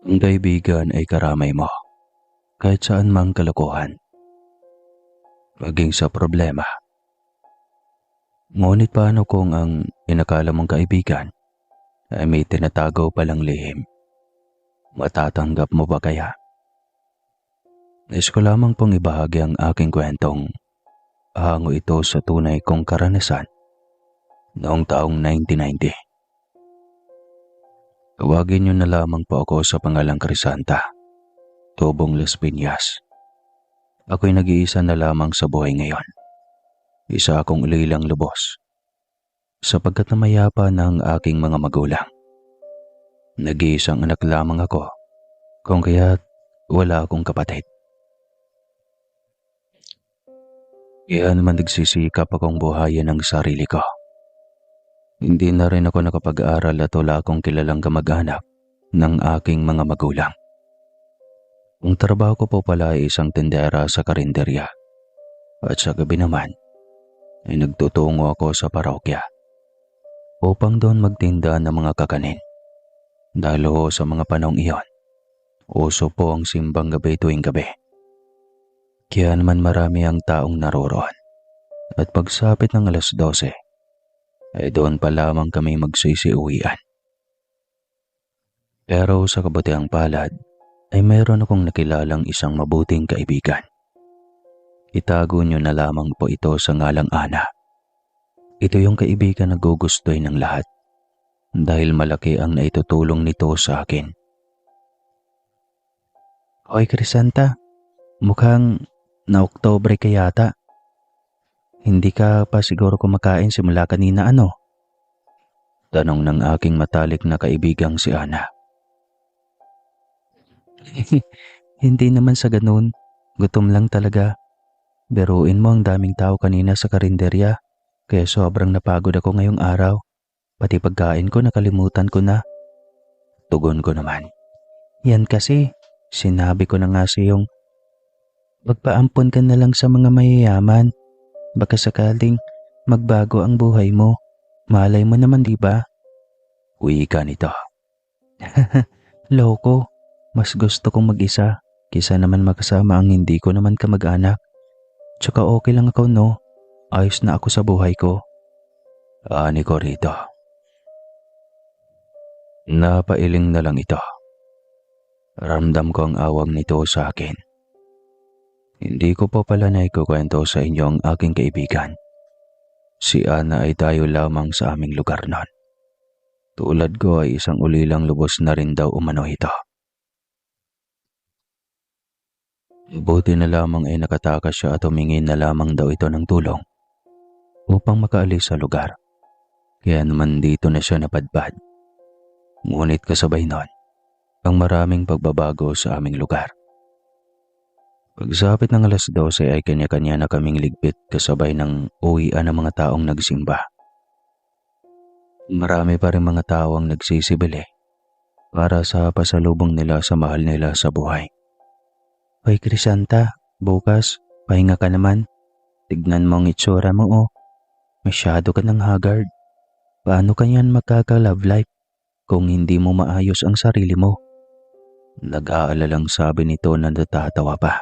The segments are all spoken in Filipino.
Ang kaibigan ay karamay mo, kahit saan mang kalokohan, maging sa problema. Ngunit paano kung ang inakala mong kaibigan ay may tinatago palang lihim? Matatanggap mo ba kaya? Nais ko lamang pong ibahagi ang aking kwentong hango ito sa tunay kong karanasan noong taong 1990. Tawagin niyo na lamang po ako sa pangalang Crisanta, Tubong Las Piñas. Ako'y nag-iisa na lamang sa buhay ngayon. Isa akong ulilang lubos, sapagkat namayapa ng aking mga magulang. Nag-iisang anak lamang ako, kung kaya't wala akong kapatid. Kaya naman nagsisikap akong buhayin ang sarili ko. Hindi na rin ako nakapag-aral at wala akong kilalang kamag-anak ng aking mga magulang. Ang trabaho ko po pala ay isang tindera sa karinderya. At sa gabi naman, ay nagtutungo ako sa parokya upang doon magtinda ng mga kakanin. Dahil ho sa mga panahong iyon, uso po ang simbang gabi tuwing gabi. Kaya naman marami ang taong naroroon. At pagsapit ng 12:00, ay doon pa lamang kami magsisiuwian. Pero sa kabutiang palad, ay mayroon akong nakilalang isang mabuting kaibigan. Itago niyo na lamang po ito sa ngalang Ana. Ito yung kaibigan na gugustuhin ng lahat dahil malaki ang naitutulong nito sa akin. Hoy Crisanta, mukhang na Oktubre ka yata. Hindi ka pa siguro kumakain simula kanina ano? Tanong ng aking matalik na kaibigang si Ana. Hindi naman sa ganun. Gutom lang talaga. Biruin mo ang daming tao kanina sa karinderya. Kaya sobrang napagod ako ngayong araw. Pati pagkain ko nakalimutan ko na. Tugon ko naman. Yan kasi, sinabi ko na nga sa iyong magpaampon ka na lang sa mga mayayaman. Baka sakaling magbago ang buhay mo. Malay mo naman, di ba? Uwi ka nito. Loko, mas gusto kong mag-isa kaysa naman makasama ang hindi ko naman kamag-anak. Tsaka okay lang ako no, ayos na ako sa buhay ko. Ani ko rito. Napailing na lang ito. Ramdam ko ang awang nito sa akin. Hindi ko pa pala naikukwento sa inyo ang aking kaibigan. Si Ana ay tayo lamang sa aming lugar noon. Tulad ko ay isang ulilang lubos na rin daw umano ito. Buti na lamang ay nakatakas siya at humingin na lamang daw ito ng tulong upang makaalis sa lugar. Kaya naman dito na siya napadpad. Ngunit kasabay nun, ang maraming pagbabago sa aming lugar. Pagsapit ng 12:00 ay kanya-kanya na kaming ligpit kasabay ng uwian ng mga taong nagsimba. Marami pa rin mga tao ang nagsisibili para sa pasalubong nila sa mahal nila sa buhay. Hoy Crisanta, bukas, pahinga ka naman. Tignan mo ang itsura mo oh. Masyado ka ng haggard. Paano kanyan magkaka-love life kung hindi mo maayos ang sarili mo? Nag-aalalang sabi nito na natatawa pa.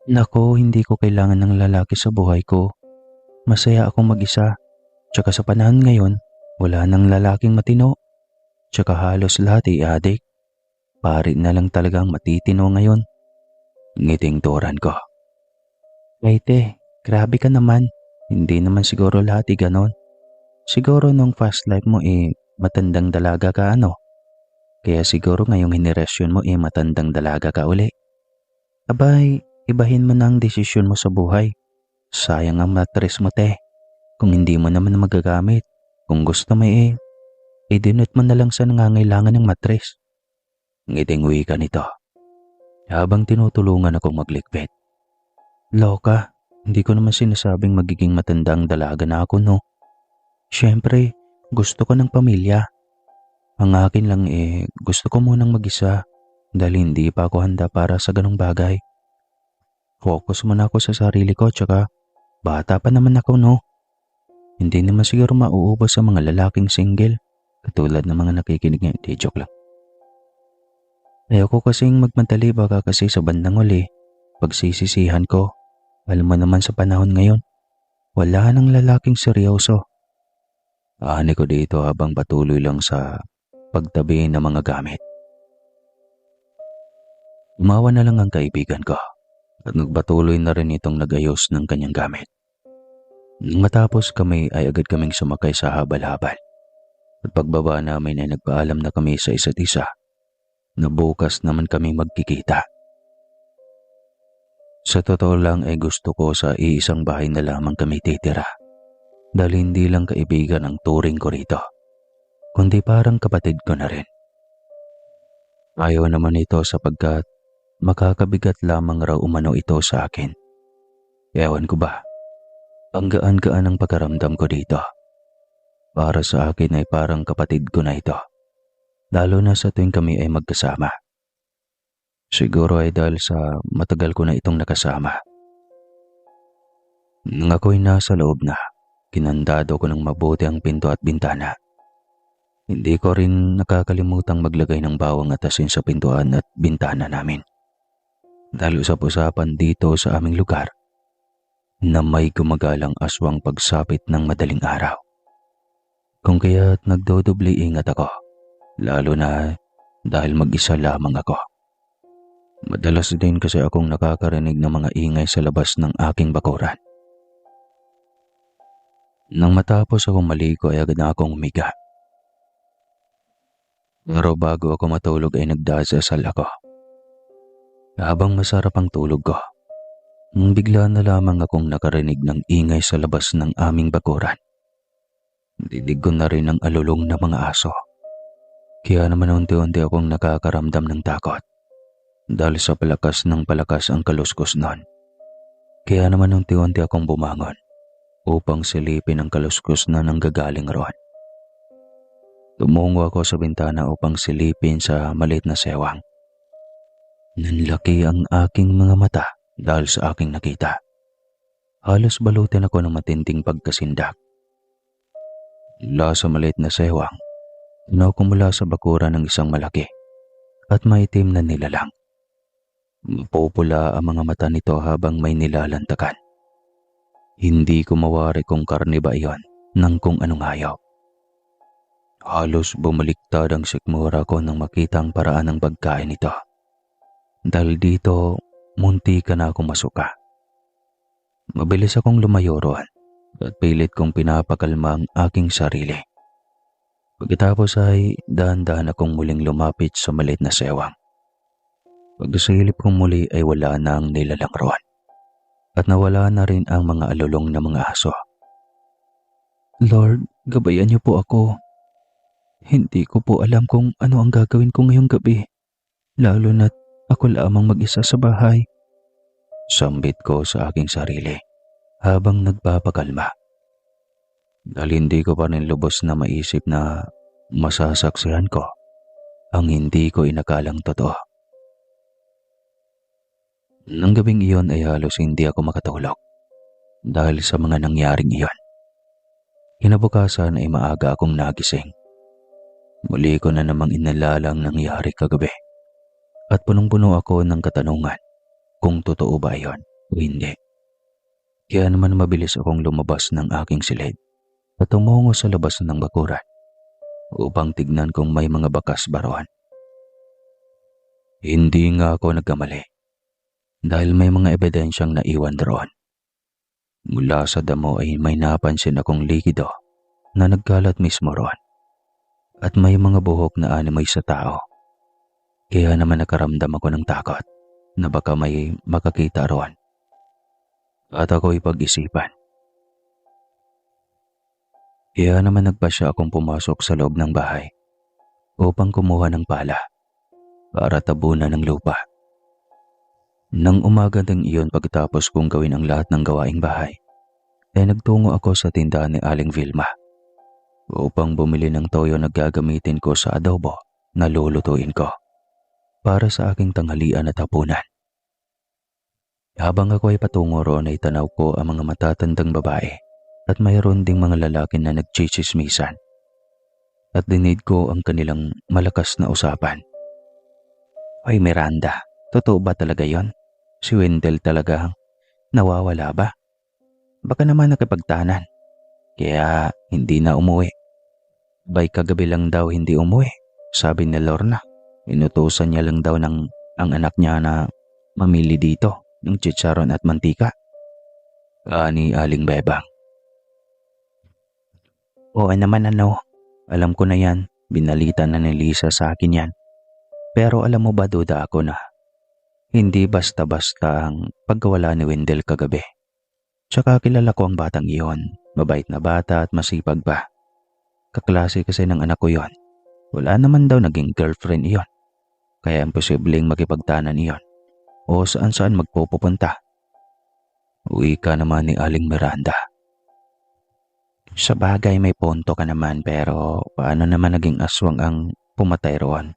Nako, hindi ko kailangan ng lalaki sa buhay ko. Masaya akong mag-isa. Tsaka sa panahon ngayon, wala nang lalaking matino. Tsaka halos lahat ay adik. Pari na lang talagang matitino ngayon. Ngiting turan ko. Kaite, grabe ka naman. Hindi naman siguro lahat ay ganon. Siguro nung past life mo matandang dalaga ka ano. Kaya siguro ngayong henerasyon mo matandang dalaga ka uli. Abay, ibahin mo na ang desisyon mo sa buhay. Sayang ang matres mo te. Kung hindi mo naman magagamit. Kung gusto mo idinot mo na lang sa nangangailangan ng matres. Ngiting uwi ka nito. Habang tinutulungan akong maglikpit. Loka, hindi ko naman sinasabing magiging matandang dalaga na ako no. Siyempre, gusto ko ng pamilya. Ang akin lang gusto ko munang mag-isa dahil hindi pa ako handa para sa ganong bagay. Focus muna ako sa sarili ko tsaka bata pa naman ako no. Hindi naman siguro mauubos sa mga lalaking single katulad ng mga nakikinig ngayon. Di, joke lang. Ayoko kasing magmadali baka kasi sa bandang uli, pagsisisihan ko. Alam mo naman sa panahon ngayon, wala nang lalaking seryoso. Ani ko dito habang patuloy lang sa pagtabi ng mga gamit. Umawa na lang ang kaibigan ko at nagpatuloy na rin itong nagayos ng kanyang gamit. Nang matapos kami ay agad kaming sumakay sa habal-habal at pagbaba namin ay nagpaalam na kami sa isa't isa na bukas naman kami magkikita. Sa totoo lang ay gusto ko sa iisang bahay na lamang kami titira dahil hindi lang kaibigan ang turing ko rito, kundi parang kapatid ko na rin. Ayaw naman ito sapagkat makakabigat lamang raw umano ito sa akin. Ewan ko ba, ang gaan-gaan ang pagkaramdam ko dito. Para sa akin ay parang kapatid ko na ito, lalo na sa tuwing kami ay magkasama. Siguro ay dahil sa matagal ko na itong nakasama. Nang ako'y nasa loob na, kinandado ko ng mabuti ang pinto at bintana. Hindi ko rin nakakalimutang maglagay ng bawang at asin sa pintuan at bintana namin. Dahil usap-usapan dito sa aming lugar na may gumagalang aswang pagsapit ng madaling araw. Kung kaya't nagdodobli ingat ako, lalo na dahil mag-isa lamang ako. Madalas din kasi akong nakakarinig ng mga ingay sa labas ng aking bakuran. Nang matapos akong maligo ay agad na akong humiga. Pero bago ako matulog ay nagdasal ako. Habang masarap ang tulog ko, nang bigla na lamang akong nakarinig ng ingay sa labas ng aming bakuran. Didig ko na rin ang alulong na mga aso. Kaya naman unti-unti akong nakakaramdam ng takot. Dahil sa palakas ng palakas ang kaluskos noon. Kaya naman unti-unti akong bumangon upang silipin ang kaluskos na nanggagaling roon. Tumungo ako sa bintana upang silipin sa maliit na sewang. Nanlaki ang aking mga mata dahil sa aking nakita. Halos balutin ako ng matinding pagkasindak. Mula sa maliit na sewang, tunaw ko mula sa bakuran ng isang malaki at maitim na nilalang. Mapupula ang mga mata nito habang may nilalantakan. Hindi ko mawari kung karne ba iyon ng kung anong hayop. Halos bumaliktad ang sikmura ko nang makita ang paraan ng pagkain nito. Dahil dito, munti ka na akong masuka. Mabilis akong lumayo roon at pilit kong pinapakalma ang aking sarili. Pagkatapos ay dahan-dahan akong muling lumapit sa maliit na sewang. Pagsilip kong muli ay wala na ang nilalang roon at nawala na rin ang mga alulong na mga aso. Lord, gabayan niyo po ako. Hindi ko po alam kung ano ang gagawin ko ngayong gabi, lalo na't ako lamang mag-isa sa bahay. Sambit ko sa aking sarili habang nagpapakalma. Dahil hindi ko pa rin lubos na maisip na masasaksihan ko ang hindi ko inakalang totoo. Nang gabing iyon ay halos hindi ako makatulog dahil sa mga nangyaring iyon. Kinabukasan ay maaga akong nagising. Muli ko na namang inalala ang nangyari kagabi at punong-puno ako ng katanungan kung totoo ba iyon o hindi. Kaya naman mabilis akong lumabas ng aking silid at tumungo sa labas ng bakuran upang tignan kung may mga bakas ba roon. Hindi nga ako nagkamali dahil may mga ebidensyang naiwan roon. Mula sa damo ay may napansin akong likido na nagkalat mismo roon at may mga buhok na animoy sa tao. Kaya naman nakaramdam ako ng takot na baka may makakita roon. At ako'y pag-isipan. Kaya naman nagpasya akong pumasok sa loob ng bahay upang kumuha ng pala para tabunan ng lupa. Nang umaga ng iyon pagkatapos kong gawin ang lahat ng gawaing bahay, ay nagtungo ako sa tindahan ni Aling Vilma upang bumili ng toyo na gagamitin ko sa adobo na lulutuin ko para sa aking tanghalian at hapunan. Habang ako ay patungo roon ay tanaw ko ang mga matatandang babae at mayroon ding mga lalaki na nagchichismisan at dinig ko ang kanilang malakas na usapan. Ay Miranda, totoo ba talaga yon? Si Wendell talaga nawawala ba? Baka naman nakipagtanan, kaya hindi na umuwi. Bay kagabi lang daw hindi umuwi, sabi ni Lorna. Inutusan niya lang daw ang anak niya na mamili dito ng chicharon at mantika. Ani Aling Bebang. Oo naman alam ko na yan, binalita na ni Lisa sa akin yan. Pero alam mo ba duda ako na hindi basta-basta ang pagkawala ni Wendell kagabi. Tsaka kilala ko ang batang iyon, mabait na bata at masipag pa. Kaklase kasi ng anak ko yon. Wala naman daw naging girlfriend iyon. Kaya imposibleng makipagtanan iyon o saan-saan magpupunta. Uwi ka naman ni Aling Miranda. Sa bagay may punto ka naman pero paano naman naging aswang ang pumatay roon?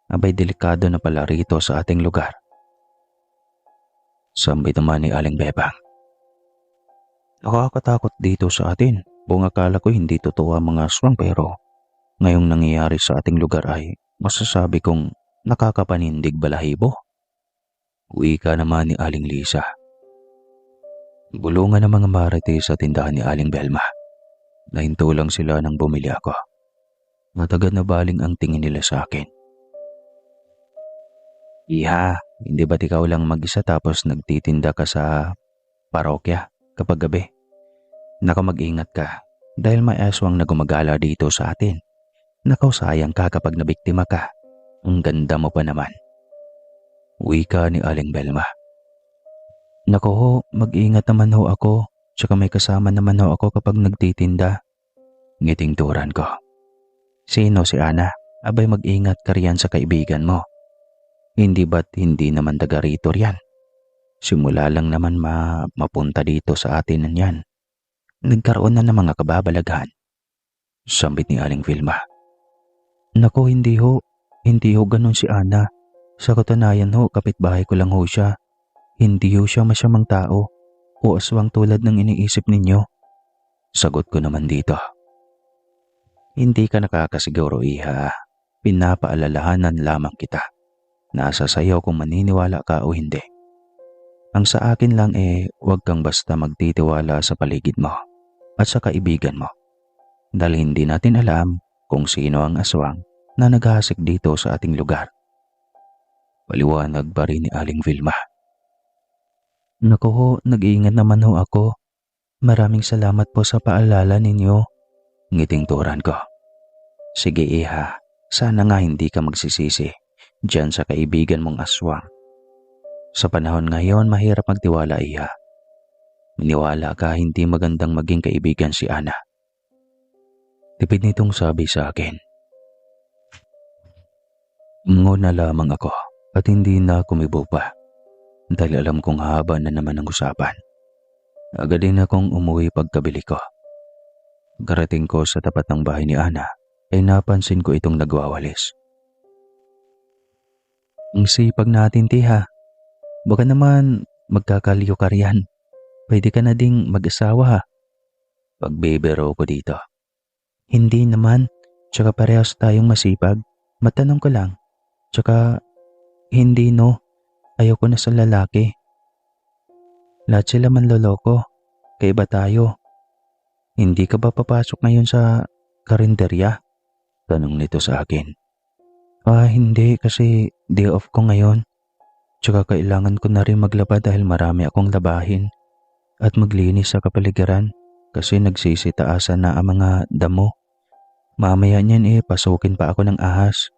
Abay delikado na pala rito sa ating lugar. Sambit naman ni Aling Bebang. Nakakatakot dito sa atin. Buong akala ko hindi totoo ang mga aswang pero ngayong nangyayari sa ating lugar ay masasabi kong nakakapanindig balahibo. Uwi ka naman ni Aling Lisa. Bulungan ng mga marites sa tindahan ni Aling Belma. Nahinto lang sila nang bumili ako. Matagal na baling ang tingin nila sa akin. Iha, hindi ba't ikaw lang mag-isa tapos nagtitinda ka sa parokya kapag gabi? Naku mag-ingat ka dahil may aswang na gumagala dito sa atin. Nakaw sayang ka kapag nabiktima ka. Ang ganda mo pa naman. Wika ni Aling Belma. Naku ho, mag-ingat naman ho ako. Tsaka may kasama naman ho ako kapag nagtitinda. Ngiting turan ko. Sino si Ana? Abay mag-ingat ka riyan sa kaibigan mo. Hindi ba't hindi naman taga rito riyan? Simula lang naman mapunta dito sa atin yan. Nagkaroon na ng mga kababalaghan. Sambit ni Aling Vilma. Naku, hindi ho ganun si Ana. Sa katunayan ho, kapitbahay ko lang ho siya. Hindi ho siya masamang tao o aswang tulad ng iniisip ninyo. Sagot ko naman dito. Hindi ka nakakasiguro, iha. Pinapaalalahanan lamang kita. Nasa sayo kung maniniwala ka o hindi. Ang sa akin lang huwag kang basta magtitiwala sa paligid mo at sa kaibigan mo. Dahil hindi natin alam kung sino ang aswang na naghahasik dito sa ating lugar. Paliwanag pa rin ni Aling Vilma. Naku ho, nag-iingat naman ho ako. Maraming salamat po sa paalala ninyo. Ngiting turan ko. Sige iha, sana nga hindi ka magsisisi diyan sa kaibigan mong aswang. Sa panahon ngayon, mahirap magtiwala iha. Maniwala ka hindi magandang maging kaibigan si Ana. Tipid nitong sabi sa akin. Ngon na lamang ako at hindi na kumibo pa. Dahil alam kong haba na naman ang usapan. Agad din akong umuwi pagkabili ko. Karating ko sa tapat ng bahay ni Ana ay napansin ko itong nagwawalis. Ang sipag natin tiha. Baka naman magkakaliyo ka riyan. Pwede ka na ding mag-asawa ha. Pagbibiro ko dito. Hindi naman. Tsaka parehas tayong masipag. Matanong ko lang. Tsaka hindi no. Ayoko na sa lalaki. Lahat sila manloloko. Kaiba tayo. Hindi ka ba papasok ngayon sa karinderya? Tanong nito sa akin. Hindi kasi day off ko ngayon. Tsaka kailangan ko na rin maglaba dahil marami akong labahin. At maglinis sa kapaligiran kasi nagsisitaasan na ang mga damo. Mamaya niyan pasukin pa ako ng ahas.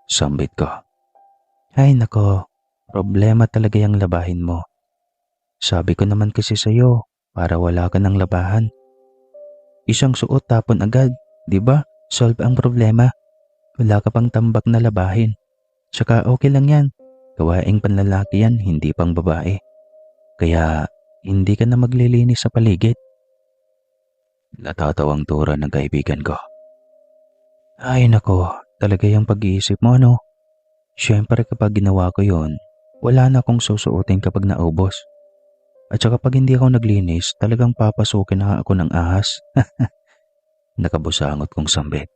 Sambit ko. Ay nako, problema talaga yung labahin mo. Sabi ko naman kasi sa'yo, para wala ka ng labahan. Isang suot tapon agad, di ba? Solve ang problema. Wala ka pang tambak na labahin. Tsaka okay lang yan. Gawaing panlalaki yan, hindi pang babae. Kaya hindi ka na maglilinis sa paligid. Natatawang tura ng kaibigan ko. Ay nako, talaga yung pag-iisip mo ano? Siyempre kapag ginawa ko yon, wala na akong susuotin kapag naubos. At saka kapag hindi ako naglinis, talagang papasukin na ako ng ahas. Nakabusangot kong sambit.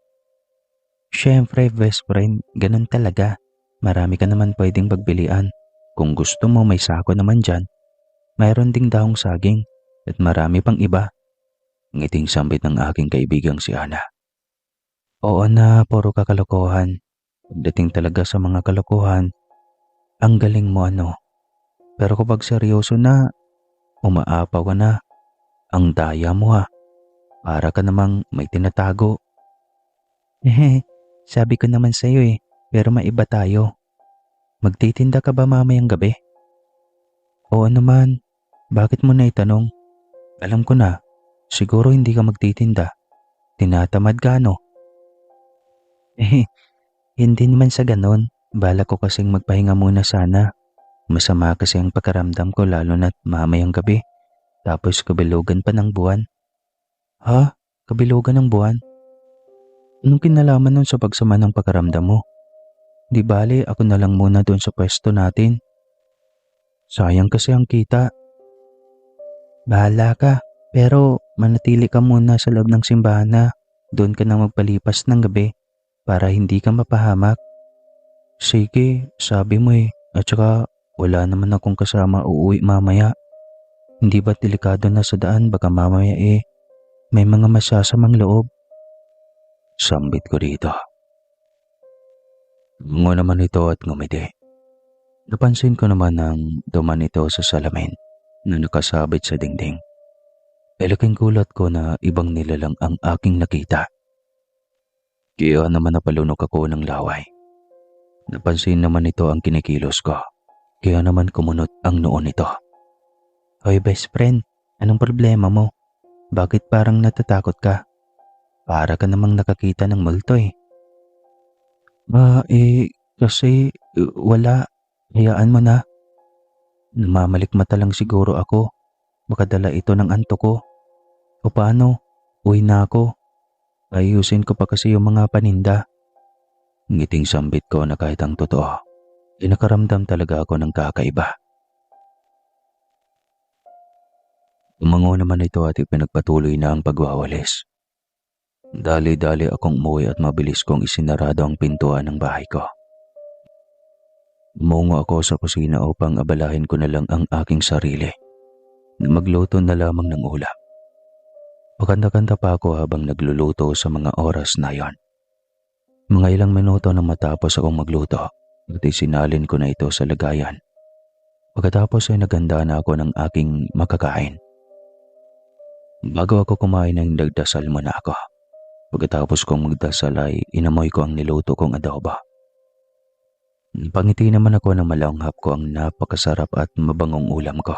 Siyempre best friend, ganun talaga. Marami ka naman pwedeng pagpilian. Kung gusto mo may sako naman dyan, mayroon ding dahong saging at marami pang iba. Ngiting sambit ng aking kaibigang si Ana. Oo na, puro kakalokohan. Pagdating talaga sa mga kalokohan, ang galing mo ano. Pero kapag seryoso na, umaapaw ka na. Ang daya mo ha. Para ka namang may tinatago. Sabi ko naman sa'yo pero maiba tayo. Magtitinda ka ba mamayang gabi? Oo naman. Bakit mo na itanong? Alam ko na, siguro hindi ka magtitinda. Tinatamad ka no? Eh, hindi naman sa ganon. Balak ko kasing magpahinga muna sana. Masama kasi ang pakaramdam ko lalo na't mamayang gabi. Tapos kabilugan pa ng buwan. Ha? Kabilugan ng buwan? Anong kinalaman nun sa pagsama ng pakaramdam mo? Di bale, ako na lang muna doon sa pwesto natin. Sayang kasi ang kita. Bahala ka, pero manatili ka muna sa loob ng simbahan na. Doon ka na magpalipas ng gabi para hindi ka mapahamak. Sige, sabi mo At saka wala naman akong kasama uuwi mamaya. Hindi ba delikado na sa daan baka mamaya may mga masasamang loob? Sambit ko dito. Ngo naman ito at ngumiti. Napansin ko naman ang duman ito sa salamin na nakasabit sa dingding. Laking gulat ko na ibang nilalang ang aking nakita. Kaya naman napalunok ako ng laway. Napansin naman ito ang kinikilos ko. Kaya naman kumunot ang noon nito. Hoy best friend, anong problema mo? Bakit parang natatakot ka? Para ka namang nakakita ng multo Kasi wala. Hayaan mo na. Namamalikmata lang siguro ako. Baka dala ito ng antok ko. O paano? Uwi na ako. Ayusin ko pa kasi yung mga paninda. Ngiting sambit ko na kahit ang totoo, nakaramdam talaga ako ng kakaiba. Tumango naman ito at ipinagpatuloy na ang pagwawalis. Dali-dali akong umuwi at mabilis kong isinarado ang pintuan ng bahay ko. Umungo ako sa kusina upang abalahin ko na lang ang aking sarili na magluto na lamang ng ulam. Pakanta-kanta pa ako habang nagluluto sa mga oras na yon. Mga ilang minuto nang matapos akong magluto at isinalin ko na ito sa lagayan. Pagkatapos ay naganda na ako ng aking makakain. Bago ako kumain ay nagdasal muna ako. Pagkatapos kong magdasal ay inamoy ko ang niluto kong adobo. Pangiti naman ako nang malanghap ko ang napakasarap at mabangong ulam ko.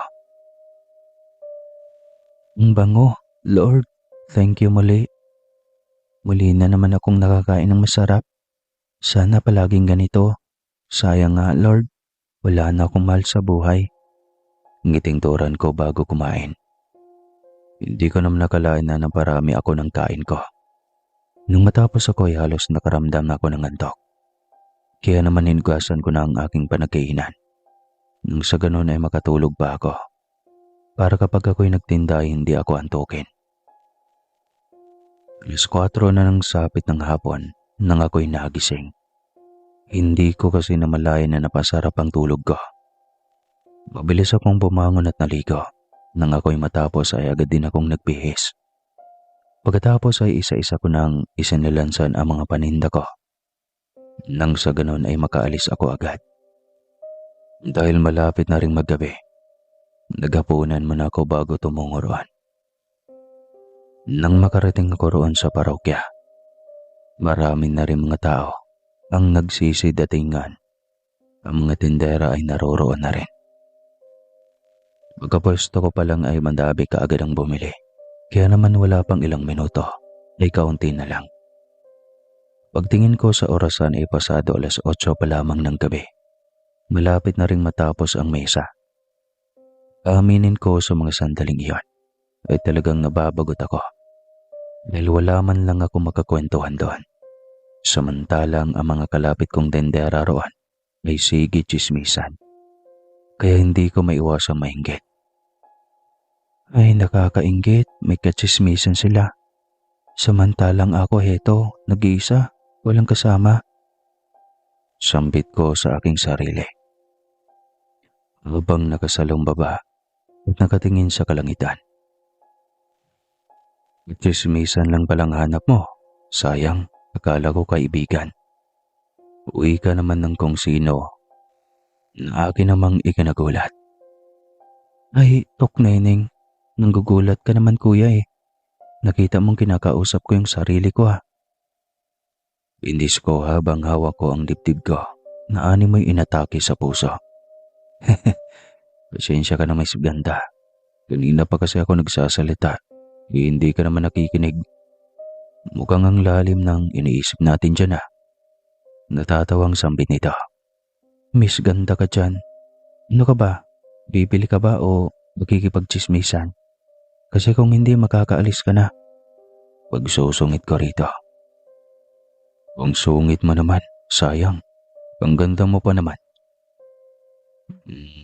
Ang bango, Lord, thank you muli. Muli na naman akong nakakain ng masarap. Sana palaging ganito. Sayang nga, Lord, wala na akong mahal sa buhay. Ngiting turan ko bago kumain. Hindi ko naman nakalain na naparami ako ng kain ko. Nung matapos ako ay halos nakaramdam na ako ng antok. Kaya naman hinugasan ko na ang aking panagkainan. Nang sa ganun ay makatulog pa ako. Para kapag ako'y nagtinda ay hindi ako antukin. 4:00 na ng sapit ng hapon nang ako'y nagising. Hindi ko kasi namalayan na napasarap ang tulog ko. Mabilis akong bumangon at naligo. Nang ako'y matapos ay agad din akong nagbihis. Pagkatapos ay isa-isa ko nang isinilansan ang mga paninda ko. Nang sa ganon ay makaalis ako agad. Dahil malapit na ring maggabi, naghapunan muna ako bago tumungo roon. Nang makarating ako roon sa parokya, marami na rin mga tao ang nagsisidatingan. Ang mga tindera ay naroroon na rin. Pagkapwesto ko pa lang ay mandabi kaagad ang bumili. Kaya naman wala pang ilang minuto ay kaunti na lang. Pagtingin ko sa orasan ay pasado 8:00 pa lamang ng gabi. Malapit na ring matapos ang mesa. Aminin ko sa mga sandaling iyon ay talagang nababagot ako. Dahil wala man lang ako makakwentuhan doon. Samantalang ang mga kalapit kong tendera roon ay sige tsismisan. Kaya hindi ko maiwasang mainggit. Ay nakakainggit, may katsismisan sila. Samantalang ako heto, nag-iisa, walang kasama. Sambit ko sa aking sarili. Habang nakasalong baba at nakatingin sa kalangitan. Chismisan lang palang hanap mo. Sayang, akala ko kaibigan. Uwi ka naman ng kung sino na akin namang ikinagulat. Ay, tok neneng. Nanggugulat ka naman kuya eh. Nakita mong kinakausap ko yung sarili ko ha. Indis ko habang hawak ko ang dibdib ko na animoy inatake sa puso. Pasensya ka na Miss Ganda. Kanina pa kasi ako nagsasalita. Hindi ka naman nakikinig. Mukhang ang lalim ng iniisip natin dyan ah. Natatawang sambit nito. Miss Ganda ka dyan. Ano ka ba? Bibili ka ba o magkikipagchismisan? Kasi kung hindi makakaalis ka na. Pagsusungit ko rito. Ang sungit mo naman, sayang. Ang ganda mo pa naman.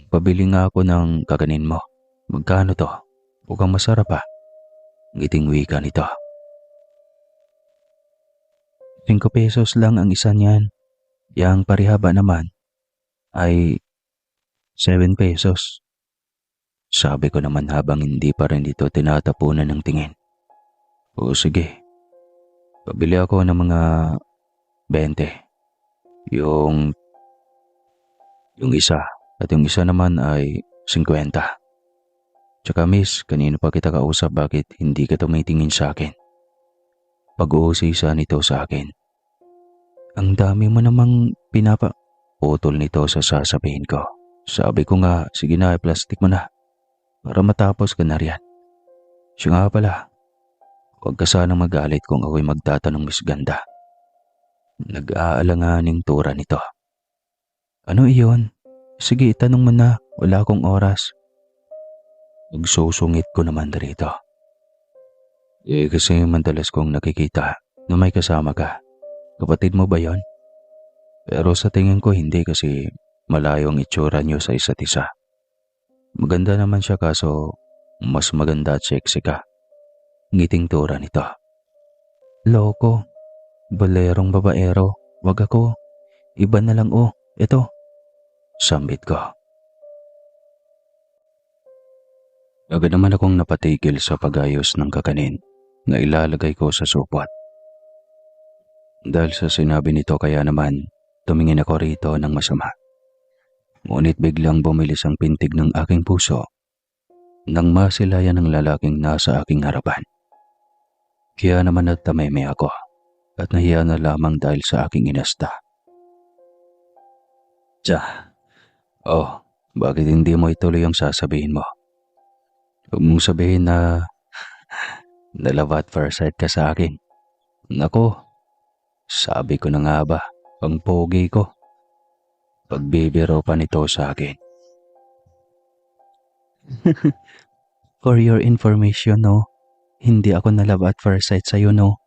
Pabili nga ako ng kakanin mo. Magkano to? Mukhang masarap ah. Ngiting wika nito. 5 pesos lang ang isa niyan. Yang parihaba naman ay 7 pesos. Sabi ko naman habang hindi pa rin ito tinatapunan ng tingin. O sige, pabili ako ng mga 20. Yung isa at yung isa naman ay 50. Tsaka miss, kanino pa kita kausap bakit hindi ka tumitingin sa akin? Pag-uusisa nito sa akin. Ang dami mo namang putol nito sa sasabihin ko. Sabi ko nga, sige na, plastic mo na. Para matapos ka na riyan. Siya nga pala, huwag ka sanang magalit kung ako'y magtatanong Miss Ganda. Nag-aalanganing tura nito. Ano iyon? Sige, itanong mo na, wala akong oras. Nagsusungit ko naman dito. Kasi madalas kong nakikita na may kasama ka. Kapatid mo ba yon? Pero sa tingin ko hindi kasi malayo ang itsura niyo sa isa't isa. Maganda naman siya kaso mas maganda at sexy ka. Ngiting tura nito. Loko, balerong babaero, wag ako. Iba na lang ito. Sambit ko. Agad naman akong napatigil sa pag-ayos ng kakanin na ilalagay ko sa supot. Dahil sa sinabi nito kaya naman tumingin ako rito ng masama. Ngunit biglang bumilis ang pintig ng aking puso nang masilayan ng lalaking nasa aking harapan. Kaya naman natameme ako at nahiya na lamang dahil sa aking inasta. Bakit hindi mo ituloy ang sasabihin mo? Huwag mong sabihin na love at first sight ka sa akin. Nako, sabi ko na nga ba, ang pogi ko. Pagbibiro pa nito sa akin. For your information, no? Hindi ako na love at first sight sa'yo, no?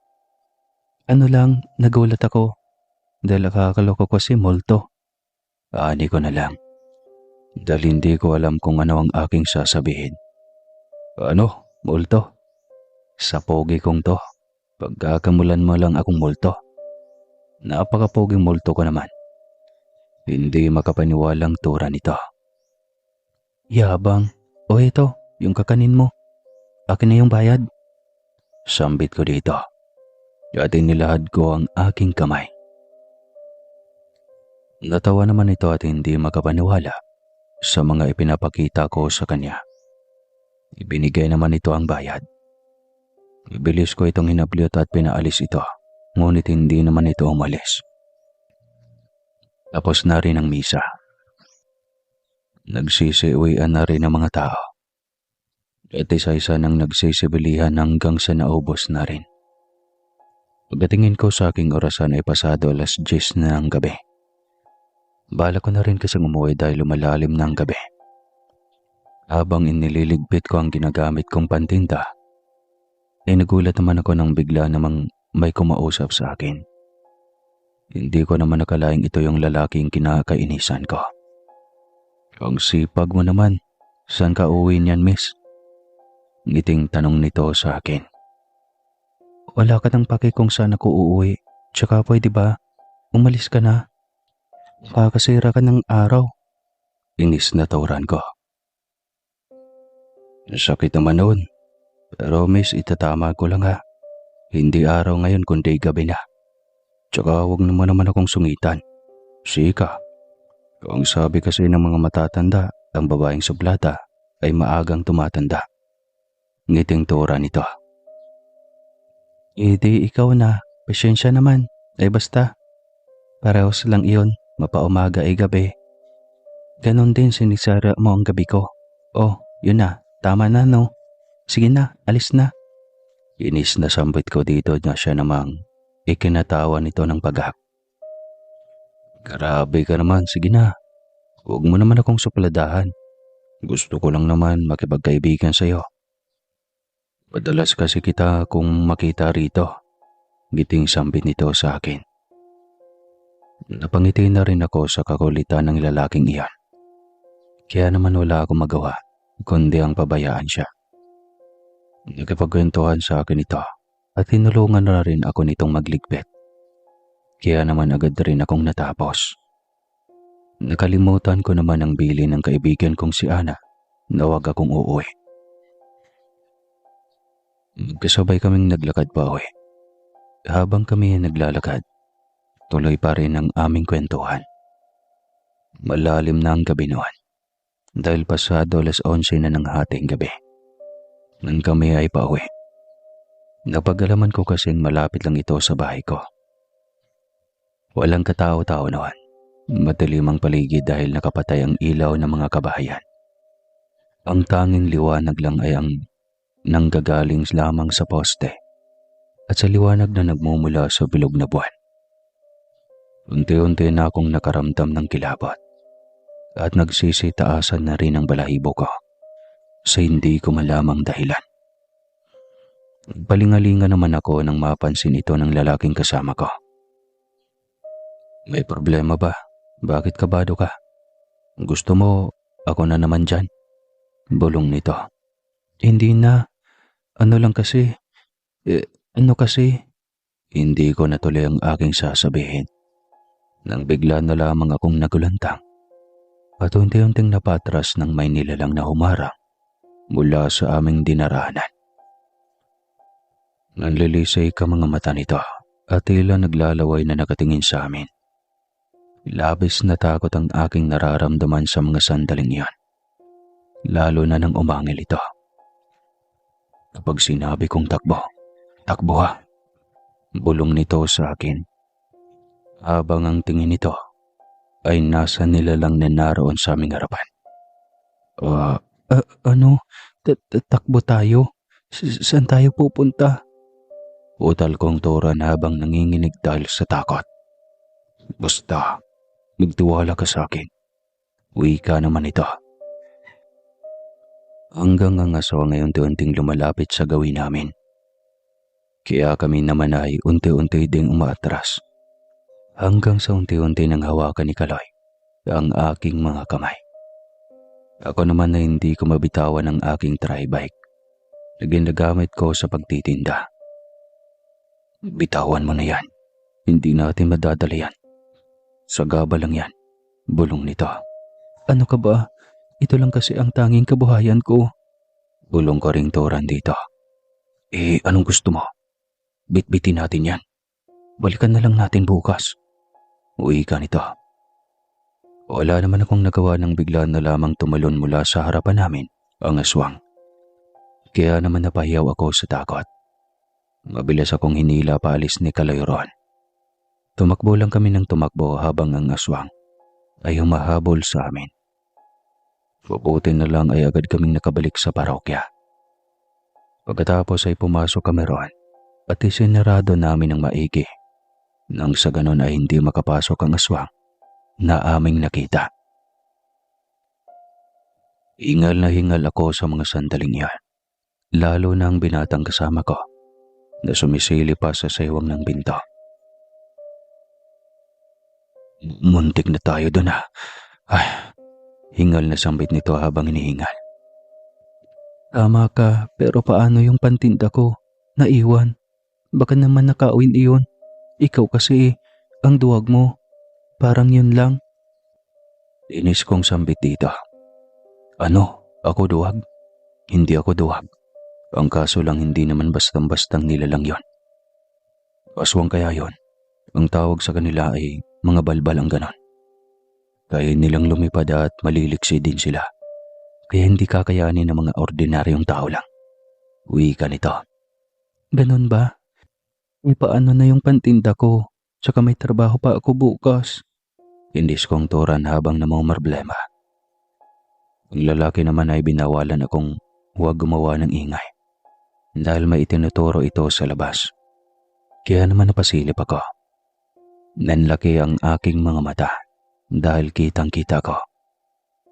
Ano lang, nagulat ako. Dahil nakakaloko ko si Multo. Ani ko na lang. Dahil hindi ko alam kung ano ang aking sasabihin. Ano, Multo? Sa pogi kong to, pagkakamulan mo lang akong multo. Napakapoging multo ko naman. Hindi makapaniwalang tura nito. Yabang, ito, yung kakanin mo. Akin na yung bayad. Sambit ko dito. At inilahad ko ang aking kamay. Natawa naman ito at hindi makapaniwala sa mga ipinapakita ko sa kanya. Ibinigay naman ito ang bayad. Ibilis ko itong hinabliot at pinaalis ito, ngunit hindi naman ito umalis. Tapos na rin ang misa. Nagsisiuwian na rin ang mga tao. At isa-isa nang nagsisibilihan hanggang sa naubos na rin. Pagdatingin ko sa aking orasan ay pasado 10:00 na ng gabi. Bala ko na rin kasing umuwi dahil lumalalim na ang gabi. Habang inililigpit ko ang ginagamit kong pantinda, ay nagulat naman ako nang bigla namang may kumausap sa akin. Hindi ko naman nakalaing ito yung lalaking kinakainisan ko. Ang sipag mo naman, saan ka uwi niyan, miss? Ngiting tanong nito sa akin. Wala ka nang pake kung saan ako uuwi, tsaka pwede ba, umalis ka na? Kakasira ka ng araw. Inis na tauran ko. Sakit naman noon. Pero miss, itatama ko lang ha. Hindi araw ngayon kundi gabi na. Tsaka huwag naman akong sungitan. Sika. Ang sabi kasi ng mga matatanda, ang babaeng suplata ay maagang tumatanda. Ngiting tura nito. Di ikaw na. Pasensya naman. Ay basta. Parehos lang iyon. Mapaumaga ay gabi. Ganon din sinisara mo ang gabi ko. Oh, yun na. Tama na no. Sige na, alis na. Inis na sambit ko dito na siya namang ikinatawa nito ng paghak. Grabe ka naman, sige na. Huwag mo naman akong supladahan. Gusto ko lang naman makipagkaibigan sa'yo. Madalas kasi kita kung makita rito. Giting sambit nito sa akin. Napangiti na rin ako sa kakulitan ng lalaking iyan. Kaya naman wala akong magawa, kundi ang pabayaan siya. Nakipagkwentuhan sa akin ito at tinulungan na rin ako nitong magligpit. Kaya naman agad rin akong natapos. Nakalimutan ko naman ang bili ng kaibigan kong si Ana na wag akong uuwi. Magkasabay kaming naglakad pa uwi. Habang kami naglalakad, tuloy pa rin ang aming kwentuhan. Malalim na ang gabi noon dahil pasado 11:00 na ng hating gabi. Nang kami ay pauwi. Napag-alaman ko kasing malapit lang ito sa bahay ko. Walang katao-tao noon. Madilim ang paligid dahil nakapatay ang ilaw ng mga kabahayan. Ang tanging liwanag lang ay ang nanggagaling lamang sa poste at sa liwanag na nagmumula sa bilog na buwan. Unti-unti na akong nakaramdam ng kilabot at nagsisitaasan na rin ang balahibo ko sa hindi ko malamang dahilan. Palingalinga naman ako nang mapansin ito ng lalaking kasama ko. May problema ba? Bakit kabado ka? Gusto mo ako na naman dyan? Bulong nito. Hindi na. Ano lang kasi? Ano kasi? Hindi ko natuloy ang aking sasabihin. Nang bigla na lamang akong nagulantang at unti-unting napatras ng may nilalang na humarang mula sa aming dinaraanan. Nanlilisay ka mga mata nito at tila naglalaway na nakatingin sa amin. Labis na takot ang aking nararamdaman sa mga sandaling iyon, lalo na nang umangil ito. Kapag sinabi kong takbo, takbo ha, bulong nito sa akin. Habang ang tingin nito ay nasa nilalang na naroon sa aming harapan. Ano? Takbo tayo? Saan tayo pupunta? Utal kong turan habang nanginginig dahil sa takot. Basta, magtiwala ka sa akin. Uwi ka naman ito. Hanggang ang aswang ay unti-unting lumalapit sa gawin namin. Kaya kami naman ay unti-unti ding umaatras. Hanggang sa unti-unti nang hawakan ni Kaloy ang aking mga kamay. Ako naman na hindi ko mabitawan ang aking tri-bike na ginagamit ko sa pagtitinda. Bitawan mo na yan. Hindi natin madadala yan. Sagaba lang yan. Bulong nito. Ano ka ba? Ito lang kasi ang tanging kabuhayan ko. Bulong ko ring turan dito. Anong gusto mo? Bitbitin natin yan. Balikan na lang natin bukas. Uwi ka nito. Wala naman akong nagawa nang bigla na lamang tumalon mula sa harapan namin ang aswang. Kaya naman napahiyaw ako sa takot. Mabilis akong hinila paalis ni Kaloy roon. Tumakbo lang kami ng tumakbo habang ang aswang ay humahabol sa amin. Mabuti na lang ay agad kaming nakabalik sa parokya. Pagkatapos ay pumasok kami roon at isinarado namin ng maigi. Nang sa ganon ay hindi makapasok ang aswang na aming nakita. Hingal na hingal ako sa mga sandaling iyan, lalo na ang binatang kasama ko na sumisili pa sa saywang ng pinto. Muntik na tayo doon ha. Ay, hingal na sambit nito habang hinihingal. Tama ka, pero paano yung pantinda ko? Naiwan. Baka naman nakawin iyon. Ikaw kasi, ang duwag mo. Parang yun lang, Inis kong sambit dito. Ano? Ako duwag? Hindi ako duwag. Ang kaso lang hindi naman bastang-bastang nilalang yon. Aswang kaya yon. Ang tawag sa kanila ay mga balbal ang ganon. Kaya nilang lumipad at maliliksi din sila. Kaya hindi kakayanin ng mga ordinaryong tao lang. Wika nito. Ganon ba? E paano na yung pantinda ko? Tsaka may trabaho pa ako bukas. Indis kong turan habang namumroblema. Ang lalaki naman ay binawalan akong huwag gumawa ng ingay. Dahil may itinuturo ito sa labas. Kaya naman napasilip ako. Nanlaki ang aking mga mata dahil kitang-kita ko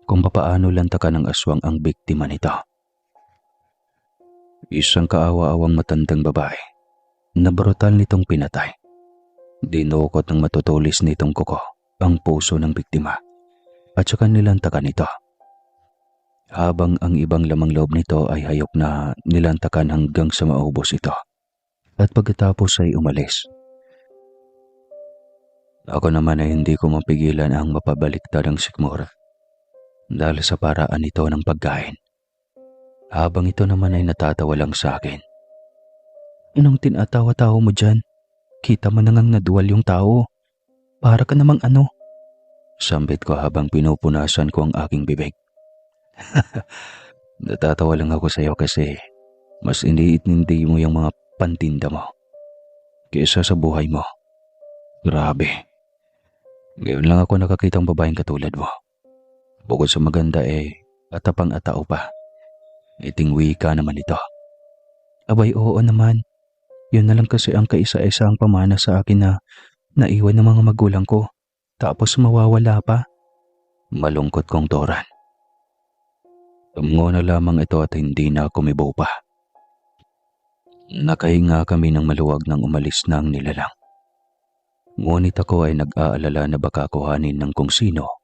kung papaano lantakan ng aswang ang biktima nito. Isang kaawa-awang matandang babae na brutal nitong pinatay. Dinukot ng matutulis nitong kuko ang puso ng biktima at saka nilantakan ito. Habang ang ibang lamang loob nito ay hayop na nilantakan hanggang sa maubos ito. At pagkatapos ay umalis. Ako naman ay hindi ko mapigilan ang mapabaliktad ang sikmura dahil sa paraan nito ng pagkain. Habang ito naman ay natatawa lang sa akin. Anong tinatawa-tawa mo dyan? Kita mo nangang naduwal yung tao. Para ka namang ano? Sambit ko habang pinupunasan ko ang aking bibig. Natatawa lang ako sa iyo kasi mas iniintindi mo yung mga pantinda mo kaysa sa buhay mo. Grabe. Ngayon lang ako nakakitang babaeng katulad mo. Bukod sa maganda atapang atao pa. Itingwi ka naman ito. Abay oo naman. Yun na lang kasi ang kaisa-isang pamana sa akin na naiwan ng mga magulang ko. Tapos mawawala pa. Malungkot kong toran. Tumungo na lamang ito at hindi na kumibo pa. Nakahinga kami ng maluwag nang umalis na ang nilalang. Ngunit ako ay nag-aalala na baka kuhanin ng kung sino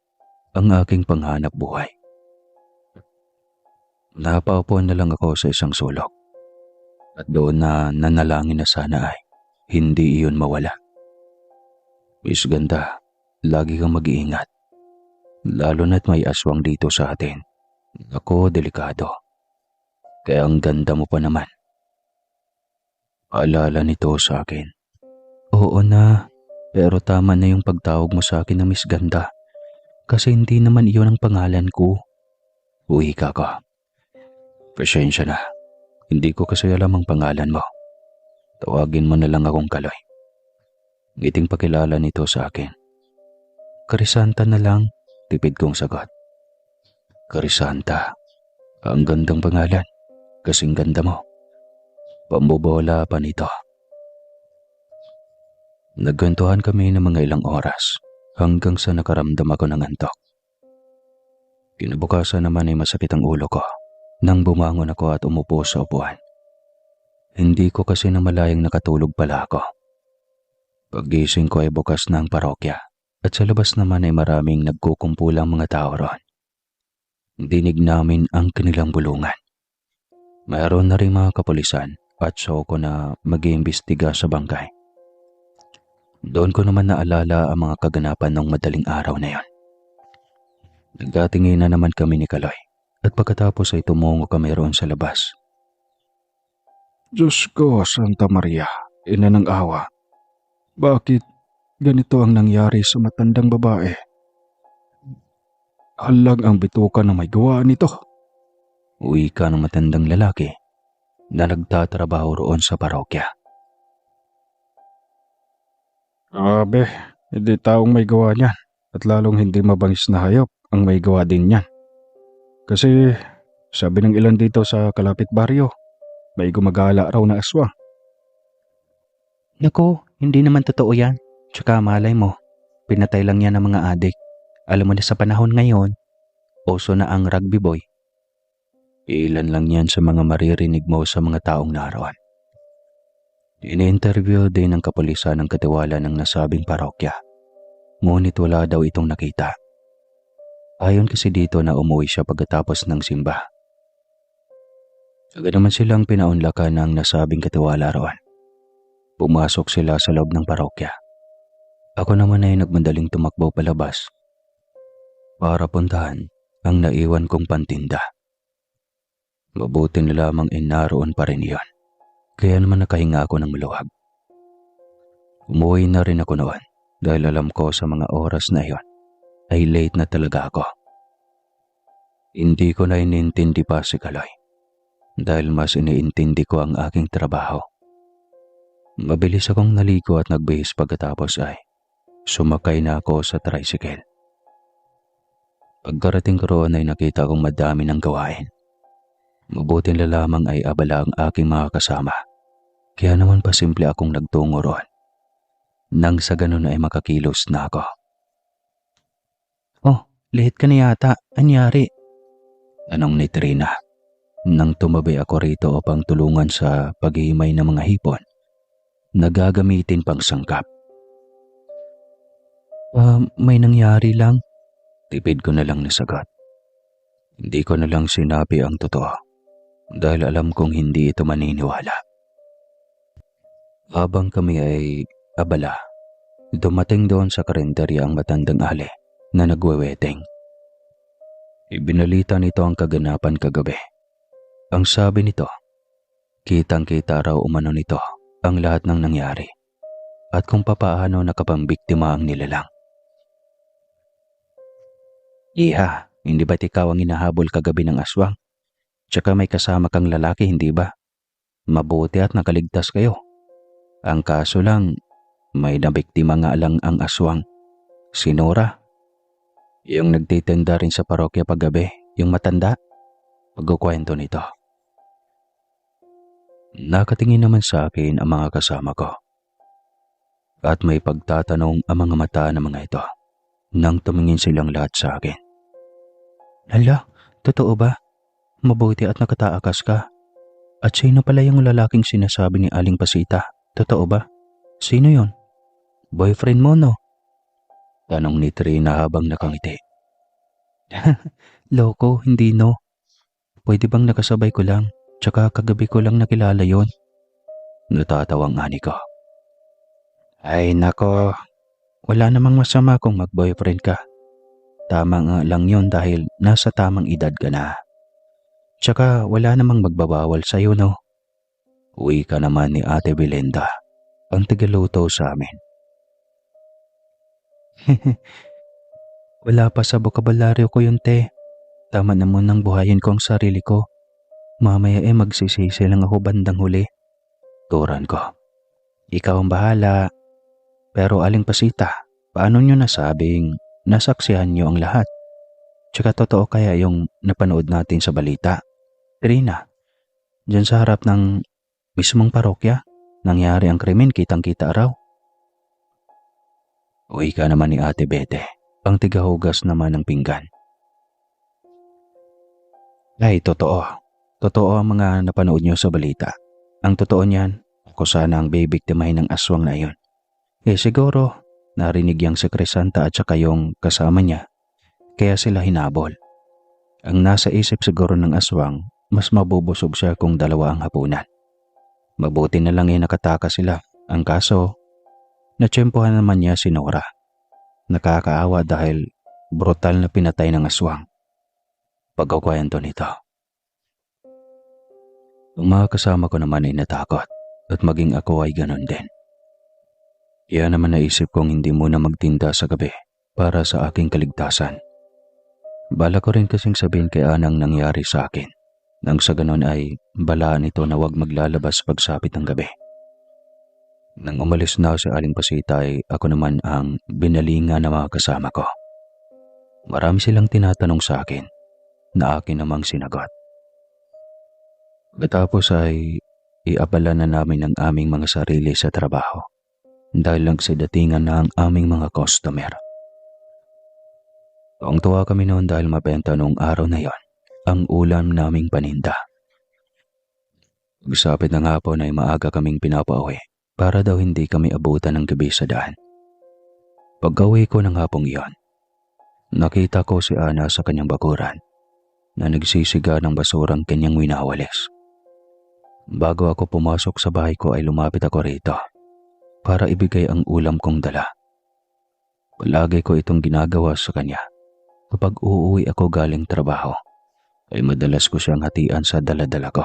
ang aking panghanap buhay. Napaupo na lang ako sa isang sulok. At doon na nanalangin na sana ay hindi iyon mawala. Miss Ganda, lagi kang mag-iingat. Lalo na't may aswang dito sa atin. Ako, delikado. Kaya ang ganda mo pa naman. Paalala nito sa akin. Oo na, pero tama na yung pagtawag mo sa akin na Miss Ganda. Kasi hindi naman iyon ang pangalan ko. Uwi ka ko. Pasensya na. Hindi ko kasi alam ang pangalan mo. Tawagin mo na lang akong Kaloy. Ngiting pakilala nito sa akin. Karisanta na lang, tipid kong sagot. Karisanta. Ang gandang pangalan. Kasing ganda mo. Pambobola pa nito. Nagkwentuhan kami ng mga ilang oras hanggang sa nakaramdam ako ng antok. Kinabukasan naman ay masakit ang ulo ko nang bumangon ako at umupo sa upuan. Hindi ko kasi namalayang nakatulog pala ako. Paggising ko ay bukas na ang parokya at sa labas naman ay maraming nagkukumpulang mga tao roon. Dinig namin ang kanilang bulungan. Mayroon na rin mga kapulisan at soko na mag-iimbestiga sa bangkay. Doon ko naman naalala ang mga kaganapan ng madaling araw na yon. Nagkatingin na naman kami ni Kaloy at pagkatapos ay tumungo kami roon sa labas. Diyos ko, Santa Maria, ina ng awa. Bakit ganito ang nangyari sa matandang babae? Halag ang bituka na may gawa nito. Uwi ka ng matandang lalaki na nagtatrabaho roon sa parokya. Abe, hindi taong may gawa niyan at lalong hindi mabangis na hayop ang may gawa din niyan. Kasi sabi ng ilan dito sa kalapit baryo, may gumagala raw na aswang. Naku, hindi naman totoo yan. Tsaka malay mo, pinatay lang yan ng mga adik. Alam mo na sa panahon ngayon, uso na ang rugby boy. Ilan lang yan sa mga maririnig mo sa mga taong naroon. Ini-interview din ng kapulisan ng katiwala ng nasabing parokya. Ngunit wala daw itong nakita. Ayon kasi dito na umuwi siya pagkatapos ng simba. Agad naman silang pinaunlakan ng nasabing katiwala roon. Pumasok sila sa loob ng parokya. Ako naman ay nagmandaling tumakbo palabas. para puntahan ang naiwan kong pantinda. Mabuti na lamang naroon pa rin iyon. Kaya naman nakahinga ako ng maluwag. Umuwi na rin ako noon dahil alam ko sa mga oras na iyon ay late na talaga ako. Hindi ko na inintindi pa si Kaloy dahil mas iniintindi ko ang aking trabaho. Mabilis akong naligo at nagbihis pagkatapos ay sumakay na ako sa tricycle. Pagkarating ko roon ay nakita kong madami ng gawain. Mabuti na lamang ay abala ang aking mga kasama. Kaya naman pasimple akong nagtungo roon. Nang sa ganun ay makakilos na ako. Oh, late ka na yata. Anyari? Anong ni Trina? Nang tumabi ako rito upang tulungan sa paghihimay ng mga hipon na gagamitin pang sangkap. May nangyari lang. Tipid ko na lang nasagot. Hindi ko na lang sinabi ang totoo dahil alam kong hindi ito maniniwala. Habang kami ay abala, dumating doon sa karinderya ang matandang ali na nagwe-wedding. Ibinalita nito ang kaganapan kagabi. Ang sabi nito, kitang-kita raw umano nito ang lahat ng nangyari at kung papaano nakapambiktima ang nilalang. Iha, hindi ba't ikaw ang hinahabol kagabi ng aswang? Tsaka may kasama kang lalaki, hindi ba? Mabuti at nakaligtas kayo. Ang kaso lang, may nabiktima nga lang ang aswang. Si Nora. Yung nagtitinda rin sa parokya paggabi, yung matanda. Pagkukwento nito. Nakatingin naman sa akin ang mga kasama ko. At may pagtatanong ang mga mata ng mga ito nang tumingin silang lahat sa akin. Hala, totoo ba? Mabuti at nakataakas ka. At sino pala yung lalaking sinasabi ni Aling Pasita? Totoo ba? Sino yon? Boyfriend mo, no? Tanong ni Trina habang nakangiti. Loko, hindi no. Pwede bang nakasabay ko lang? Tsaka kagabi ko lang nakilala yon. Natatawang ani ko. Ay nako, wala namang masama kung mag-boyfriend ka. Tama nga lang yon dahil nasa tamang edad ka na. Tsaka wala namang magbabawal sa'yo, no? Uwi ka naman ni Ate Belinda, ang tigaluto sa amin. Wala pa sa bokabularyo ko yun, te. Tama na munang buhayin ko ang sarili ko. Mamaya magsisisi lang ako bandang huli. Turan ko. Ikaw ang bahala. Pero Aling Pasita, paano nyo nasabing nasaksihan nyo ang lahat? Tsaka totoo kaya yung napanood natin sa balita? Trina, dyan sa harap ng mismong parokya, nangyari ang krimen, kitang-kita raw. Uwi ka naman ni Ate Bete, ang tigahugas naman ng pinggan. Ay, totoo. Totoo ang mga napanood nyo sa balita. Ang totoo niyan, ako sana ang bibiktimahin ng aswang na iyon. Siguro, narinig yang si Crisanta at saka yung kasama niya, kaya sila hinabol. Ang nasa isip siguro ng aswang, mas mabubusog siya kung dalawa ang hapunan. Mabuti na lang nakataka sila. Ang kaso, natsyempohan naman niya si Nora. Nakakaawa dahil brutal na pinatay ng aswang. Pagkukwento nito. Ang mga kasama ko naman ay natakot at maging ako ay ganon din. Kaya naman naisip kong hindi muna magtinda sa gabi para sa aking kaligtasan. Bala ko rin kasing sabihin kay Anang nangyari sa akin. Nang sa ganon ay balaan ito na huwag maglalabas pagsapit ng gabi. Nang umalis na si Aling Pasita ay ako naman ang binalinga ng mga kasama ko. Marami silang tinatanong sa akin na akin namang sinagot. Pagkatapos ay iabala na namin ang aming mga sarili sa trabaho dahil nagsidatingan na ang aming mga customer. Tuwang-tuwa kami noon dahil mabenta noong araw na yon ang ulam naming paninda. Pagsapit ng hapon ay maaga kaming pinapauwi para daw hindi kami abutan ng gabi sa daan. Pag-uwi ko ng hapong iyon, nakita ko si Ana sa kanyang bakuran na nagsisiga ng basurang kanyang winawalis. Bago ako pumasok sa bahay ko ay lumapit ako rito para ibigay ang ulam kong dala. Palagi ko itong ginagawa sa kanya Kapag uuwi ako galing trabaho, ay madalas ko siyang hatian sa daladala ko.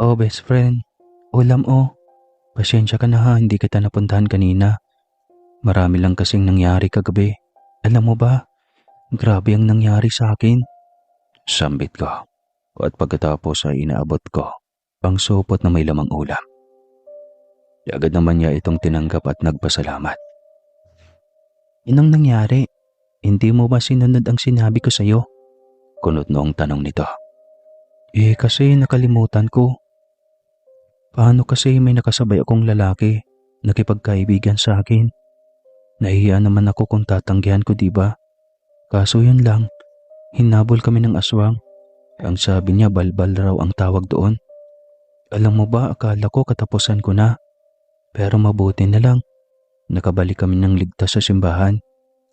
Oh, best friend, ulam oh. Pasensya ka na ha, hindi kita napuntahan kanina. Marami lang kasing nangyari kagabi. Alam mo ba, grabe ang nangyari sa akin. Sambit ko. At pagkatapos ay inaabot ko ang supot na may lamang ulam. Agad naman niya itong tinanggap at nagpasalamat. Inong nangyari? Hindi mo ba sinunod ang sinabi ko sa'yo? Kunot noong tanong nito. Kasi nakalimutan ko. Paano kasi may nakasabay akong lalaki nakipagkaibigan sa akin? Nahihiya naman ako kung tatanggihan ko, diba? Kaso yun lang, hinabol kami ng aswang. Ang sabi niya balbal raw ang tawag doon. Alam mo ba, akala ko katapusan ko na. Pero mabuti na lang, nakabalik kami ng ligtas sa simbahan.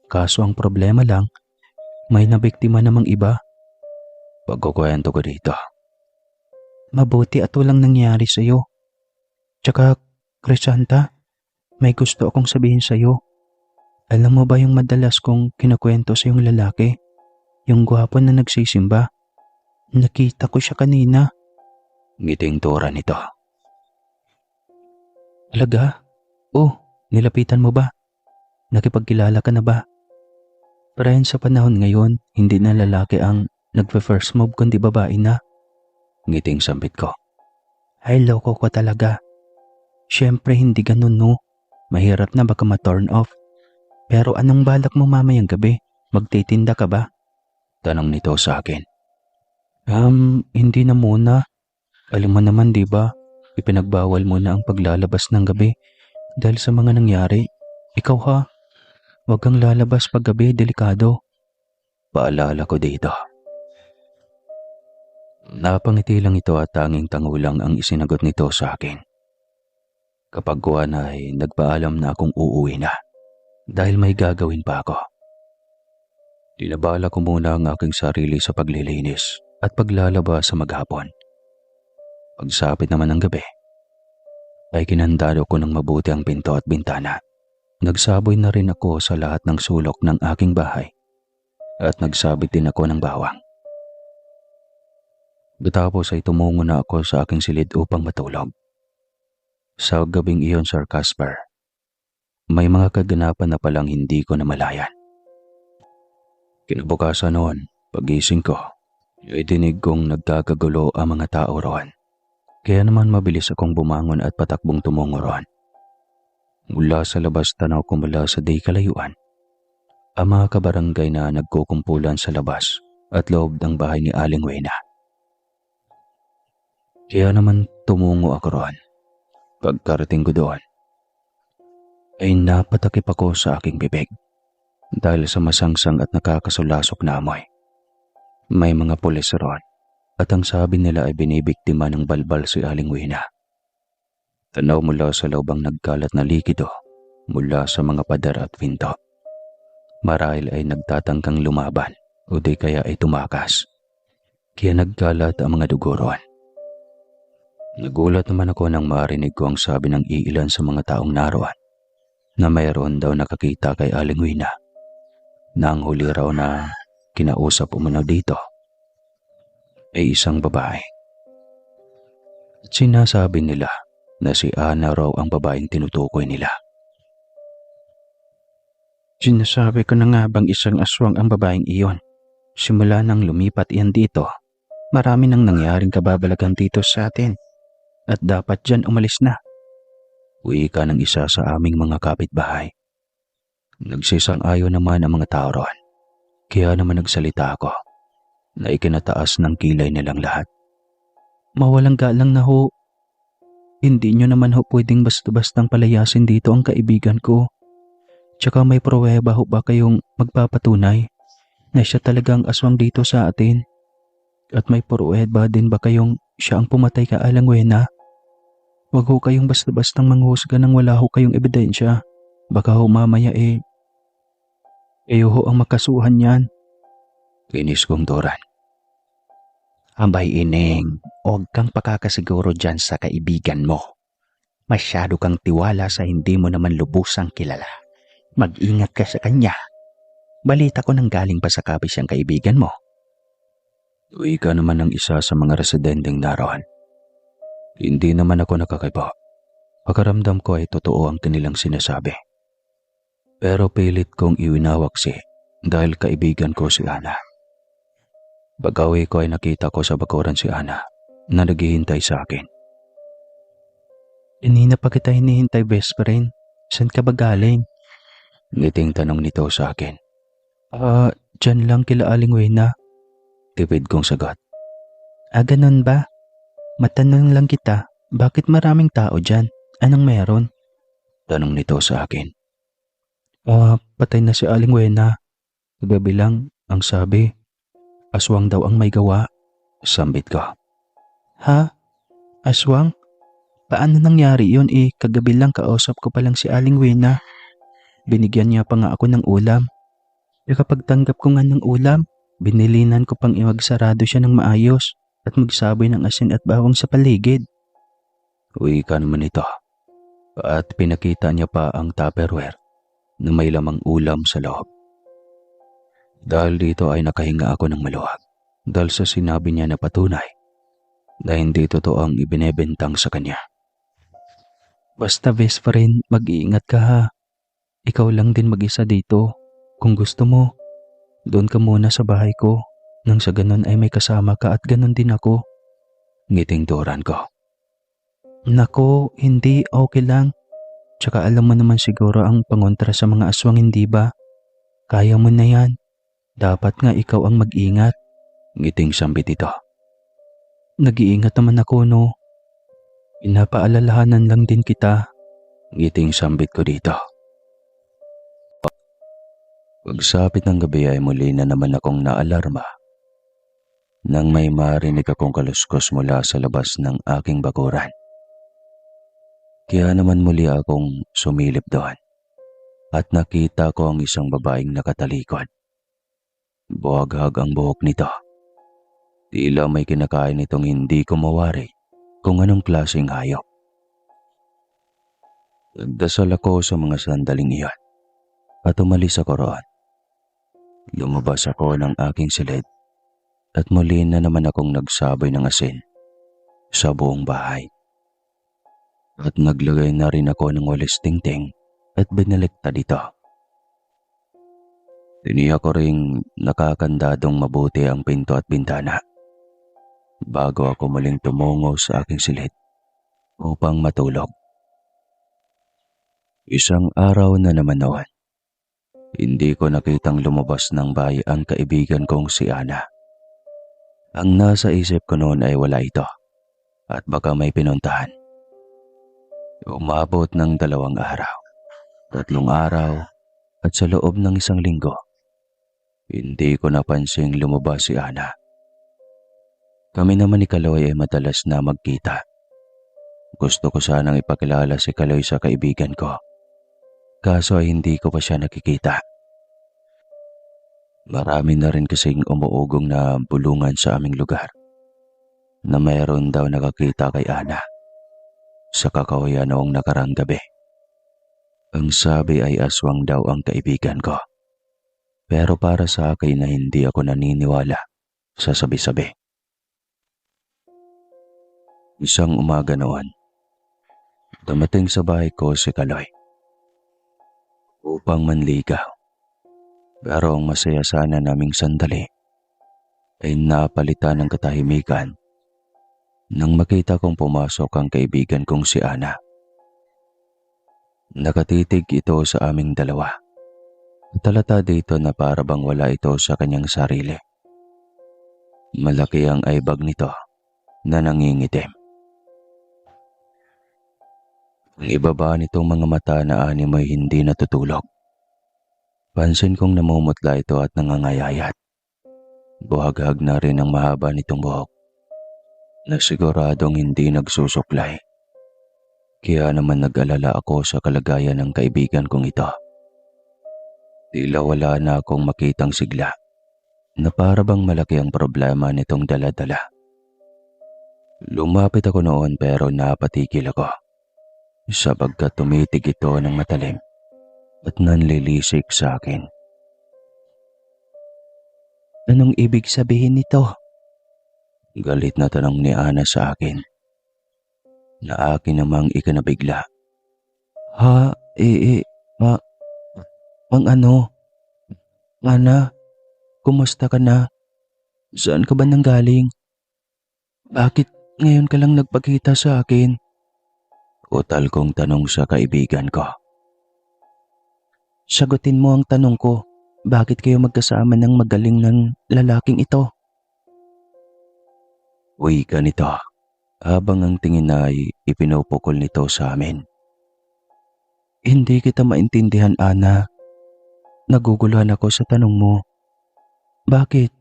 Kaso ang problema lang, may nabiktima namang iba. Pagkukwento ko dito. Mabuti at walang nangyari sa'yo. Tsaka, Crescenta, may gusto akong sabihin sa'yo. Alam mo ba yung madalas kong kinukwento sa yung lalaki? Yung gwapo na nagsisimba. Nakita ko siya kanina. Ngiting tura nito. Talaga? Oh, nilapitan mo ba? Nakipagkilala ka na ba? Parayan sa panahon ngayon, hindi na lalaki ang nagpe-first move kundi babae na. Ngiting sambit ko. Ay, loko ko talaga. Siyempre hindi ganun no. Mahirap na baka ma-turn off. Pero anong balak mo mamayang gabi? Magtitinda ka ba? Tanong nito sa akin. Hindi na muna. Alam mo naman diba, ipinagbawal mo na ang paglalabas ng gabi dahil sa mga nangyari. Ikaw ha, huwag kang lalabas pag gabi, delikado. Paalala ko dito. Napangiti lang ito at tanging tangulang ang isinagot nito sa akin. Kapag kuha na ay nagpaalam na akong uuwi na dahil may gagawin pa ako. Dinabala ko muna ang aking sarili sa paglilinis at paglalaba sa maghapon. Pagsapit naman ng gabi, ay kinandado ko ng mabuti ang pinto at bintana. Nagsaboy na rin ako sa lahat ng sulok ng aking bahay at nagsabit din ako ng bawang. Matapos ay tumungo na ako sa aking silid upang matulog. Sa gabing iyon, Sir Casper, may mga kaganapan na palang hindi ko namalayan. Kinabukasan noon, pagising ko, ay dinig kong nagkakagulo ang mga tao roon. Kaya naman mabilis akong bumangon at patakbong tumungo roon. Mula sa labas tanaw ko mula sa di kalayuan, ang mga kabarangay na nagkukumpulan sa labas at loob ng bahay ni Aling Wena. Kaya naman tumungo ako roon. Pagkarating ko doon, ay napatakip ako sa aking bibig dahil sa masangsang at nakakasulasok na amoy. May mga pulis roon at ang sabi nila ay binibiktima ng balbal si Aling Wena. Tanaw mula sa loob ang nagkalat na likido mula sa mga pader at pinto. Marahil ay nagtatangkang lumaban o di kaya ay tumakas. Kaya nagkalat ang mga dugo roon. Nagulat naman ako nang marinig ko ang sabi ng iilan sa mga taong naroon na mayroon daw nakakita kay Aling Wena na ang huli raw na kinausap umano dito ay isang babae. At sinasabi nila na si Ana raw ang babaeng tinutukoy nila. Sinasabi ko na nga bang isang aswang ang babaeng iyon. Simula nang lumipat iyan dito, marami nang nangyaring kababalagan dito sa atin. At dapat dyan umalis na. Wika ng isa sa aming mga kapitbahay. Nagsisang-ayon naman ang mga tao roon. Kaya naman nagsalita ako na ikinataas ng kilay nilang lahat. Mawalang galang na ho. Hindi nyo naman ho pwedeng basta-bastang palayasin dito ang kaibigan ko. Tsaka may pruweba ho ba kayong magpapatunay na siya talagang aswang dito sa atin? At may pruweba din ba kayong siya ang pumatay ka Aling Wena? Huwag ho kayong basta-bastang manghusga nang wala ho kayong ebidensya. Baka ho mamaya kayo ho ang makasuhan yan. Kinis kong Doran. Ambay Ineng, huwag kang pakakasiguro dyan sa kaibigan mo. Masyado kang tiwala sa hindi mo naman lubusang kilala. Mag-ingat ka sa kanya. Balita ko nang galing pa sa kapis yung kaibigan mo. Uy ka naman ng isa sa mga residenteng naroon. Hindi naman ako nakakiba. Pakaramdam ko ay totoo ang kanilang sinasabi. Pero pilit kong iwinawaksi dahil kaibigan ko si Ana. Pag-uwi ko ay nakita ko sa bakuran si Ana na naghihintay sa akin. Kanina pa kita hinihintay, best friend. Saan ka ba galing? Ngiting tanong nito sa akin. Dyan lang kila Aling Wena. Tipid kong sagot. Ganun ba? Matanong lang kita, bakit maraming tao dyan? Anong meron? Tanong nito sa akin. Patay na si Aling Wena. Kagabi lang, ang sabi. Aswang daw ang may gawa. Sambit ko. Ha? Aswang? Paano nangyari yun kagabi lang kausap ko palang si Aling Wena. Binigyan niya pa nga ako ng ulam. Kapag tanggap ko nga ng ulam, binilinan ko pang iwagsarado siya ng maayos at magsaboy ng asin at bawang sa paligid. Uy ka naman ito. At pinakita niya pa ang Tupperware na may lamang ulam sa loob. Dahil dito ay nakahinga ako ng maluwag dahil sa sinabi niya na patunay na hindi totoo ang ibinebentang sa kanya. Basta best friend, mag-iingat ka ha. Ikaw lang din mag-isa dito. Kung gusto mo, doon ka muna sa bahay ko. Nang sa ganun ay may kasama ka at ganun din ako. Ngiting turan ko. Nako, hindi, okay lang. Tsaka alam mo naman siguro ang pangontra sa mga aswang, hindi ba? Kaya mo na yan. Dapat nga ikaw ang mag-ingat. Ngiting sambit ito. Nag-iingat naman ako, no? Pinapaalalahanan lang din kita. Ngiting sambit ko dito. Pagsapit ng gabi ay muli na naman akong naalarma nang may marinig akong kaluskos mula sa labas ng aking bakuran. Kaya naman muli akong sumilip doon at nakita ko ang isang babaeng nakatalikod. Buhaghag ang buhok nito. Tila may kinakain itong hindi ko mawari kung anong klaseng hayop. Nagdasal ako sa mga sandaling iyon at umalis ako roon. Lumabas ako ng aking silid at muli na naman akong nagsaboy ng asin sa buong bahay. At naglagay na rin ako ng walis tingting at binalikta dito. Tiniyak ko ring nakakandadong mabuti ang pinto at bintana bago ako muling tumungo sa aking silid upang matulog. Isang araw na naman noon. Hindi ko nakitang lumabas ng bahay ang kaibigan kong si Ana. Ang nasa isip ko noon ay wala ito at baka may pinuntahan. Umabot ng 2 araw, 3 araw at sa loob ng 1 linggo, hindi ko napansing lumabas si Ana. Kami naman ni Kaloy ay madalas na magkita. Gusto ko sanang ipakilala si Kaloy sa kaibigan ko. Kaso ay hindi ko pa siya nakikita. Marami na rin kasing umuugong na bulungan sa aming lugar na mayroon daw nakakita kay Ana sa kakahuyan noong nakarang gabi. Ang sabi ay aswang daw ang kaibigan ko. Pero para sa akin na hindi ako naniniwala sa sabi-sabi. Isang umaga noon, dumating sa bahay ko si Kaloy upang manligaw. Pero ang masaya sana naming sandali ay napalitan ng katahimikan nang makita kong pumasok ang kaibigan kong si Ana. Nakatitig ito sa aming dalawa. Talata dito na para bang wala ito sa kanyang sarili. Malaki ang aibag nito na nangingitim. Ang ibaba nitong mga mata na animoy hindi natutulog. Pansin kong namumutla ito at nangangayayat. Buhaghag na rin ang mahaba nitong buhok na siguradong hindi nagsusuklay. Kaya naman nag-alala ako sa kalagayan ng kaibigan kong ito. Tila wala na akong makitang sigla na para bang malaki ang problema nitong dala-dala. Lumapit ako noon pero napatigil ako sapagkat tumitig ito ng matalim at nanlilisik sa akin. Anong ibig sabihin nito? Galit na tanong ni Ana sa akin, na akin namang ikinabigla. Ha? Ma, ang ano? Ana, kumusta ka na? Saan ka ba nanggaling? Bakit ngayon ka lang nagpakita sa akin? Utal kong tanong sa kaibigan ko. Sagutin mo ang tanong ko. Bakit kayo magkasama ng magaling ng lalaking ito? Uy ka nito, habang ang tingin ay ipinupukol nito sa amin. Hindi kita maintindihan, Ana. Naguguluhan ako sa tanong mo. Bakit?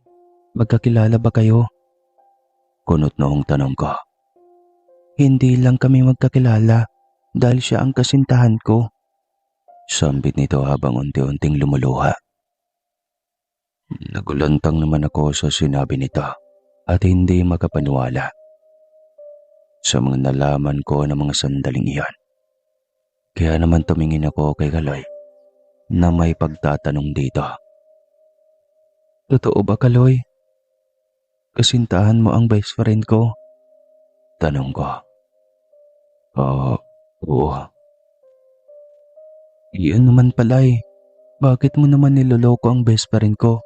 Magkakilala ba kayo? Kunot noong tanong ko. Hindi lang kami magkakilala dahil siya ang kasintahan ko. Sambit nito habang unti-unting lumuluha. Nagulantang naman ako sa sinabi nito at hindi makapaniwala sa mga nalaman ko ng mga sandaling iyon. Kaya naman tumingin ako kay Kaloy na may pagtatanong dito. Totoo ba, Kaloy? Kasintahan mo ang best friend ko? Tanong ko. Oo. Iyan naman pala eh. Bakit mo naman niloloko ang best friend ko?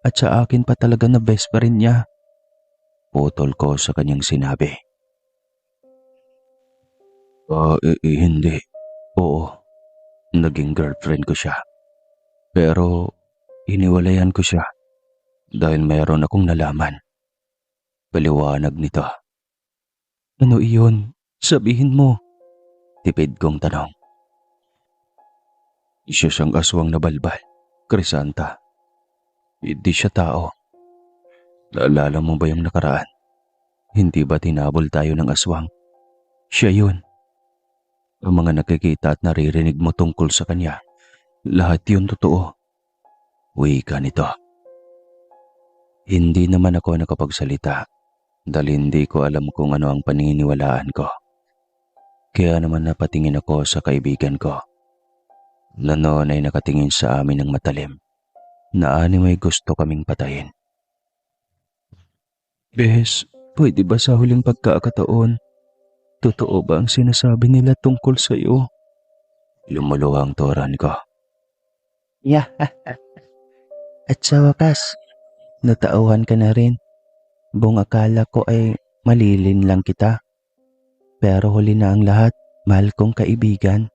At sa akin pa talaga na best friend niya. Putol ko sa kanyang sinabi. Hindi. Oo. Naging girlfriend ko siya. Pero iniwalayan ko siya dahil mayroon akong nalaman. Paliwanag nito. Ano iyon? Sabihin mo. Tipid kong tanong. Siya siyang aswang na balbal, Crisanta. Hindi siya tao. Naalala mo ba yung nakaraan? Hindi ba tinabol tayo ng aswang? Siya yun. Ang mga nakikita at naririnig mo tungkol sa kanya, lahat yun totoo. Uwi ka nito. Hindi naman ako nakapagsalita dahil hindi ko alam kung ano ang paniniwalaan ko. Kaya naman napatingin ako sa kaibigan ko na noon ay nakatingin sa amin ng matalim na may gusto kaming patayin. Bes, pwede ba sa huling pagkakataon? Totoo ba ang sinasabi nila tungkol sa iyo? Lumuluhang toran ko. Yeah. At sa wakas, natauhan ka na rin. Buong akala ko ay malilin lang kita. Pero huli na ang lahat, mahal kong kaibigan.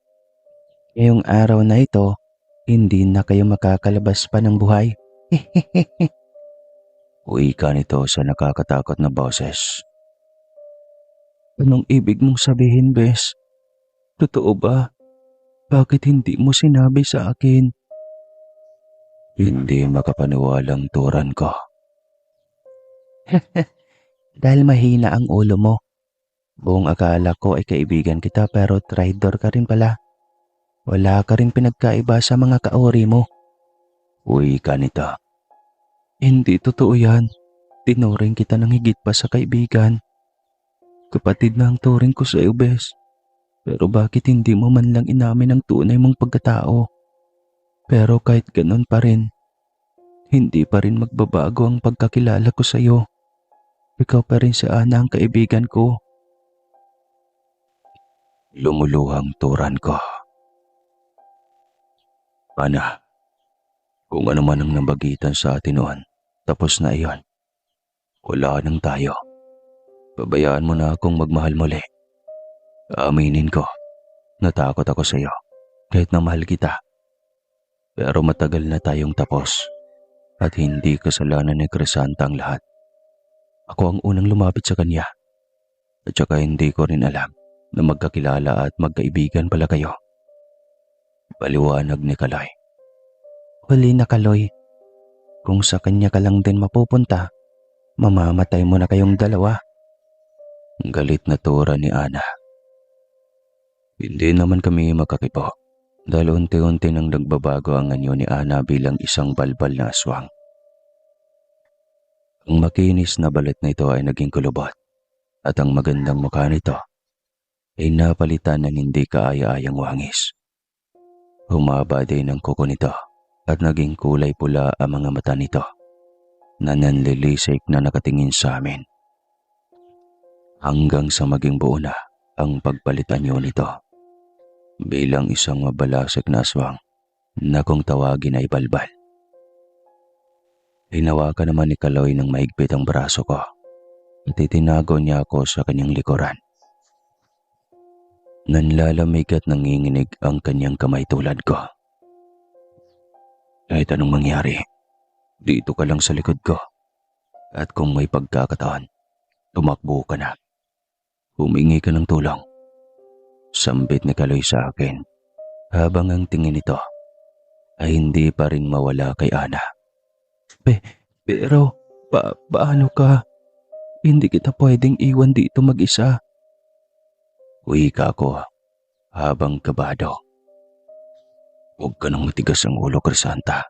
Ngayong araw na ito, hindi na kayo makakalabas pa ng buhay. Uwi ka nito sa nakakatakot na boses. Anong ibig mong sabihin, Bes? Totoo ba? Bakit hindi mo sinabi sa akin? Hindi makapaniwalang turan ko. Dahil mahina ang ulo mo. Buong akala ko ay kaibigan kita pero traitor ka rin pala. Wala ka rin pinagkaiba sa mga kaori mo. Uwi ka nito. Hindi totoo yan. Tinuring kita ng higit pa sa kaibigan. Kapatid na ang turing ko sa iyo, Bes. Pero bakit hindi mo man lang inamin ang tunay mong pagkatao? Pero kahit ganun pa rin, hindi pa rin magbabago ang pagkakilala ko sa iyo. Ikaw pa rin si Ana ang kaibigan ko. Lumuluhang turan ko. Ana, kung ano man ang nabagitan sa atin noon, tapos na iyon. Wala nang tayo. Pabayaan mo na akong magmahal muli. Aminin ko, natakot ako sa iyo kahit na mahal kita. Pero matagal na tayong tapos at hindi kasalanan ni Crisanta ang lahat. Ako ang unang lumapit sa kanya at saka hindi ko rin alam na magkakilala at magkaibigan pala kayo. Paliwanag ni Kaloy. Huli na, Kaloy. Kung sa kanya ka lang din mapupunta, mamamatay mo na kayong dalawa. Galit na tura ni Ana. Hindi naman kami makakipo dahil unti-unti nang nagbabago ang anyo ni Ana bilang isang balbal na aswang. Ang makinis na balat nito ay naging kulubot at ang magandang mukha nito ay napalitan ng hindi kaaya-ayang wangis. Humaba din ang kuko nito at naging kulay pula ang mga mata nito. na nanlilisik na nakatingin sa amin. Hanggang sa maging buo na ang pagpalitan niyo nito bilang isang mabalasik na aswang na kung tawagin ay balbal. Hinawakan naman ni Kaloy ng mahigpit ang braso ko at itinago niya ako sa kanyang likuran. Nanlalamig at nanginginig ang kanyang kamay tulad ko. Kahit anong mangyari, dito ka lang sa likod ko. At kung may pagkakataon, tumakbo ka na. Humingi ka ng tulong. Sambit ni Kaloy sa akin habang ang tingin nito ay hindi pa rin mawala kay Ana. Pero paano ka? Hindi kita pwedeng iwan dito mag-isa. Wika ko habang kabado. Huwag ka nang matigas ang ulo, Crisanta.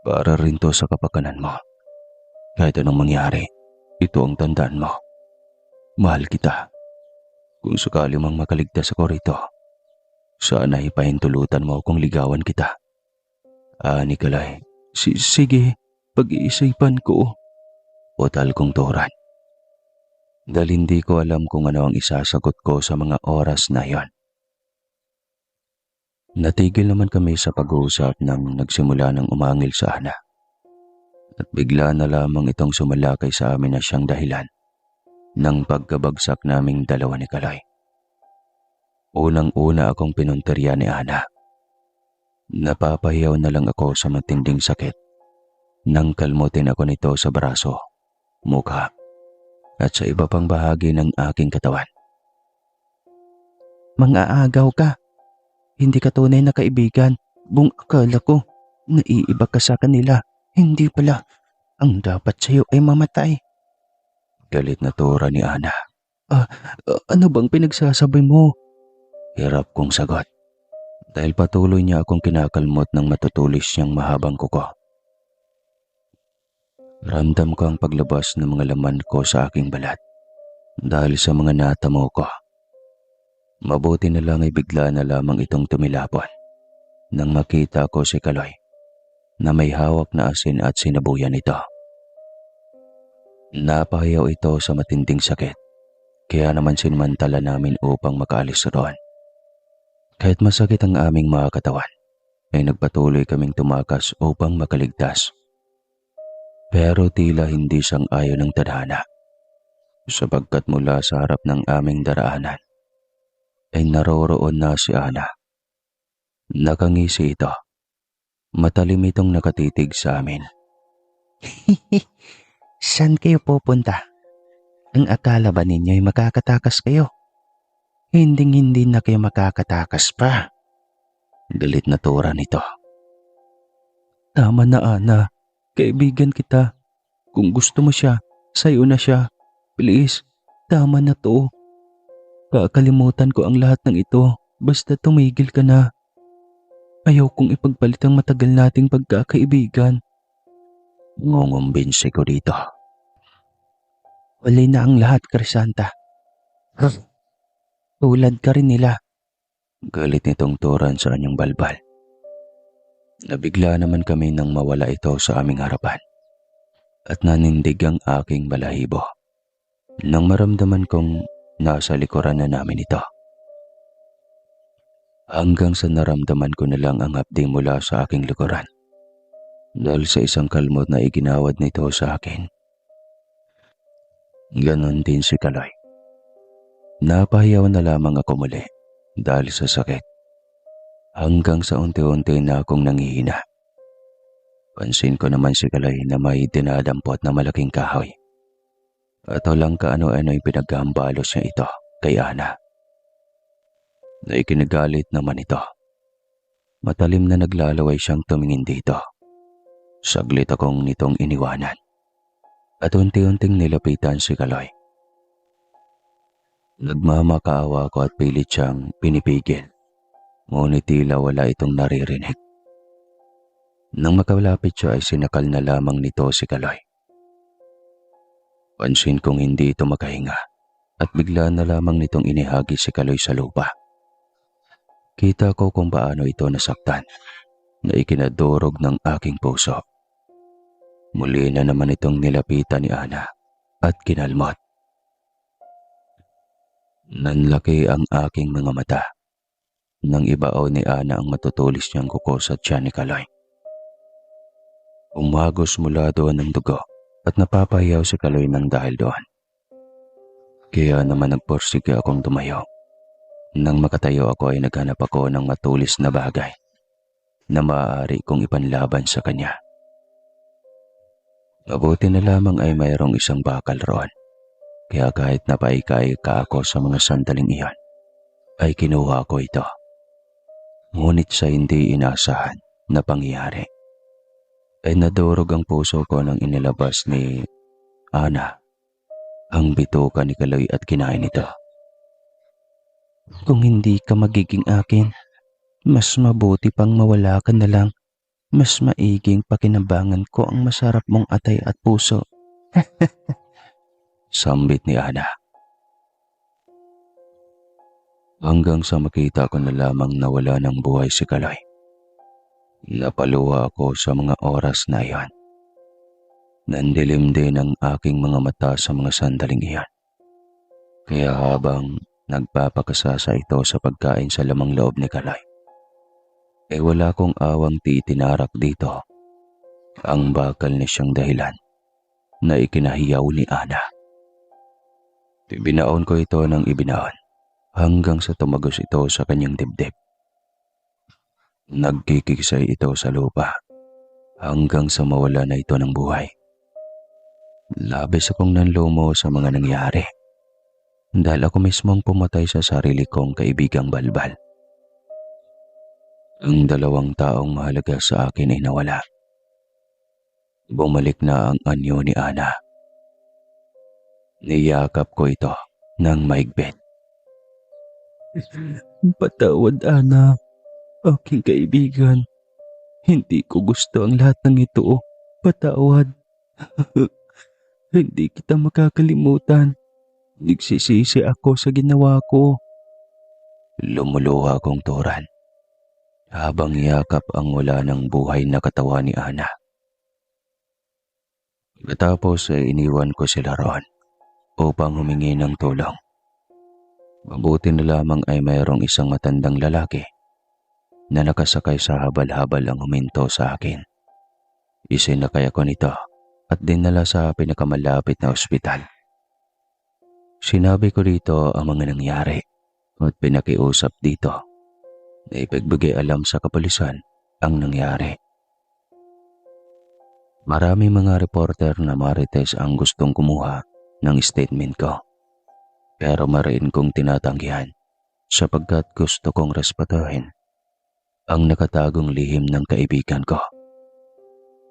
Para rin to sa kapakanan mo. Kahit anong mangyari, ito ang tandaan mo. Mahal kita. Kung sakali mang makaligtas ako rito, sana ipahintulutan mo kung ligawan kita. Ani Kalay, sige, pag-iisipan ko. Utal kong turan. Dahil hindi ko alam kung ano ang isasagot ko sa mga oras na yon. Natigil naman kami sa pag-uusap nang nagsimula ng umangil sa Ana. At bigla na lamang itong sumalakay sa amin na siyang dahilan ng pagkabagsak naming dalawa ni Kalay. Unang-una akong pinunteriya ni Ana. Napapahiyaw na lang ako sa matinding sakit nang kalmutin ako nito sa braso, mukha, at sa iba pang bahagi ng aking katawan. Mang-aagaw ka. Hindi ka tunay na kaibigan. Buong akala ko, naiiba ka sa kanila. Hindi pala. Ang dapat sa'yo ay mamatay. Galit na tura ni Ana. Ano bang pinagsasabi mo? Hirap kong sagot. Dahil patuloy niya akong kinakalmot ng matutulis niyang mahabang kuko. Ramdam ko ang paglabas ng mga laman ko sa aking balat dahil sa mga natamo ko. Mabuti na lang ay bigla na lamang itong tumilapon nang makita ko si Kaloy na may hawak na asin at sinabuyan ito. Napahiyaw ito sa matinding sakit, kaya naman sinmantala namin upang makaalis roon. Kahit masakit ang aming mga katawan, ay nagpatuloy kaming tumakas upang makaligtas. Pero tila hindi sang-ayon ng tadhana, sapagkat mula sa harap ng aming daraanan ay naroroon na si Ana. Nakangisi ito. Matalim itong nakatitig sa amin. Saan kayo pupunta? Ang akala ba ninyo ay makakatakas kayo? Hinding-hindi na kayo makakatakas pa. Galit na tura nito. Tama na, Ana. Kaibigan kita. Kung gusto mo siya, sa'yo na siya. Please, tama na to. Kakalimutan ko ang lahat ng ito. Basta tumigil ka na. Ayaw kong ipagpalit ang matagal nating pagkakaibigan. Ngungumbinsi ko dito. Huli na ang lahat, Crisanta. Tulad ka rin nila. Galit nitong turan sa kanyang balbal. Nabigla naman kami nang mawala ito sa aming harapan at nanindig ang aking balahibo nang maramdaman kong nasa likuran na namin ito. Hanggang sa naramdaman ko na lang ang hapdi mula sa aking likuran dahil sa isang kalmot na iginawad nito sa akin. Ganon din si Kaloy. Napahiyaw na lamang ako muli dahil sa sakit. Hanggang sa unti-unti na akong nanghihina. Pansin ko naman si Kaloy na may dinadampot na malaking kahoy. At walang kaano-ano yung pinaghambalos niya ito kay Ana. Na ikinagalit naman ito. Matalim na naglalaway siyang tumingin dito. Saglit akong nitong iniwanan. At unti-unting nilapitan si Kaloy. Nagmamakaawa ko at pilit siyang pinipigil. Ngunit tila wala itong naririnig. Nang makalapit siya ay sinakal na lamang nito si Kaloy. Pansin kong hindi ito makahinga at bigla na lamang nitong inihagi si Kaloy sa lupa. Kita ko kung paano ito nasaktan na ikinadurog ng aking puso. Muli na naman itong nilapitan ni Ana at kinalmot. Nanlaki ang aking mga mata nang ibao ni Ana ang matutulis niyang kuko sa tiyan ni Kaloy. Umagos mula doon ang dugo at napapahiyaw si Kaloy nang dahil doon. Kaya naman nagporsige akong tumayo. Nang makatayo ako ay naghanap ako ng matulis na bagay na maaari kong ipanlaban sa kanya. Mabuti na lamang ay mayroong isang bakal roon. Kaya kahit napaika-ika ako sa mga sandaling iyon, ay kinuha ko ito. Ngunit sa hindi inaasahan na pangyayari, ay nadurog ang puso ko nang inilabas ni Ana ang bituka ni Kaloy at kinain ito. Kung hindi ka magiging akin, mas mabuti pang mawala ka na lang. Mas maiging pakinabangan ko ang masarap mong atay at puso. Sambit ni Ana. Hanggang sa makita ko na lamang nawala ng buhay si Kaloy. Napaluha ako sa mga oras na iyon. Nandilim din ang aking mga mata sa mga sandaling iyon. Kaya habang nagpapakasasa ito sa pagkain sa lamang loob ni Kaloy, wala kong awang titinarak dito ang bakal na siyang dahilan na ikinahiyaw ni Ana. Ibinaon ko ito ng ibinaon hanggang sa tumagos ito sa kanyang dibdib. Nagkikisay ito sa lupa hanggang sa mawala na ito ng buhay. Labis akong nanlumo sa mga nangyari dahil ako mismong pumatay sa sarili kong kaibigang balbal. Ang 2 taong mahalaga sa akin ay nawala. Bumalik na ang anyo ni Ana. Niyakap ko ito ng maigpit. Patawad, Ana. Aking kaibigan. Hindi ko gusto ang lahat ng ito. Patawad. Hindi kita makakalimutan. Nagsisisi ako sa ginawa ko. Lumuluha kong turan habang yakap ang wala ng buhay na katawan ni Ana. Katapos ay iniwan ko sila roon upang humingi ng tulong. Mabuti na lamang ay mayroong isang matandang lalaki na nakasakay sa habal-habal ang huminto sa akin. Isinakay ako nito at dinala sa pinakamalapit na ospital. Sinabi ko dito ang mga nangyari at pinakiusap dito na ipagbigay alam sa kapulisan ang nangyari. Maraming mga reporter na marites ang gustong kumuha ng statement ko. Pero mariin kong tinatanggihan sapagkat gusto kong respetuhin ang nakatagong lihim ng kaibigan ko.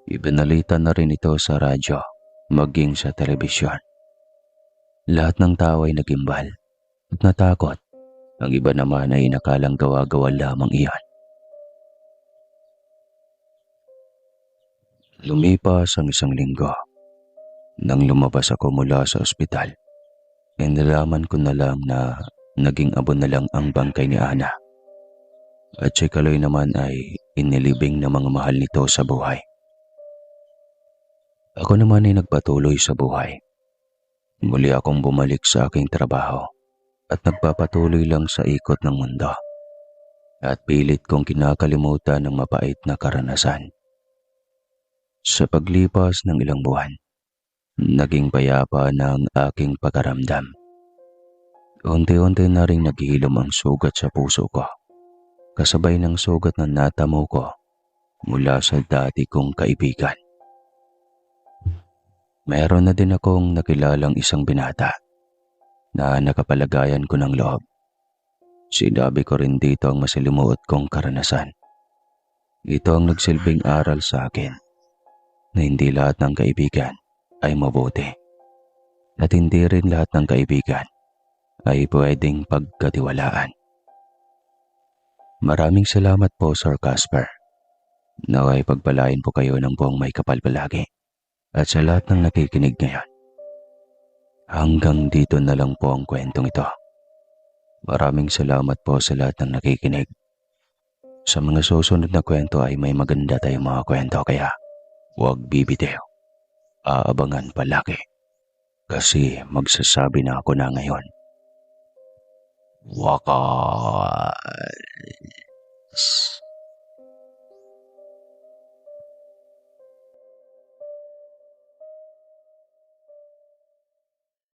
Ibinalita na rin ito sa radyo maging sa telebisyon. Lahat ng tao ay nagimbal at natakot. Ang iba naman ay nakalang gawa-gawa lamang iyan. Lumipas ang 1 linggo. Nang lumabas ako mula sa ospital, nalaman ko na lang na naging abon na lang ang bangkay ni Ana. At si Kaloy naman ay inilibing ng mga mahal nito sa buhay. Ako naman ay nagpatuloy sa buhay. Muli akong bumalik sa aking trabaho at nagpapatuloy lang sa ikot ng mundo. At pilit kong kinakalimutan ng mapait na karanasan. Sa paglipas ng ilang buwan, naging payapa na ang aking pagkaramdam. Unti-unti na rin naghihilom ang sugat sa puso ko, kasabay ng sugat na natamo ko mula sa dati kong kaibigan. Meron na din akong nakilalang isang binata na nakapalagayan ko ng loob. Sinabi ko rin dito ang masalimuot kong karanasan. Ito ang nagsilbing aral sa akin na hindi lahat ng kaibigan ay mabuti at hindi rin lahat ng kaibigan ay pwedeng pagkatiwalaan. Maraming salamat po, Sir Casper. Naway pagpalain po kayo ng buong may kapal palagi at sa lahat ng nakikinig ngayon. Hanggang dito na lang po ang kwentong ito. Maraming salamat po sa lahat ng nakikinig. Sa mga susunod na kwento ay may maganda tayong mga kwento kaya huwag bibitiw. aabangan palagi kasi magsasabi na ako na ngayon. Wakas.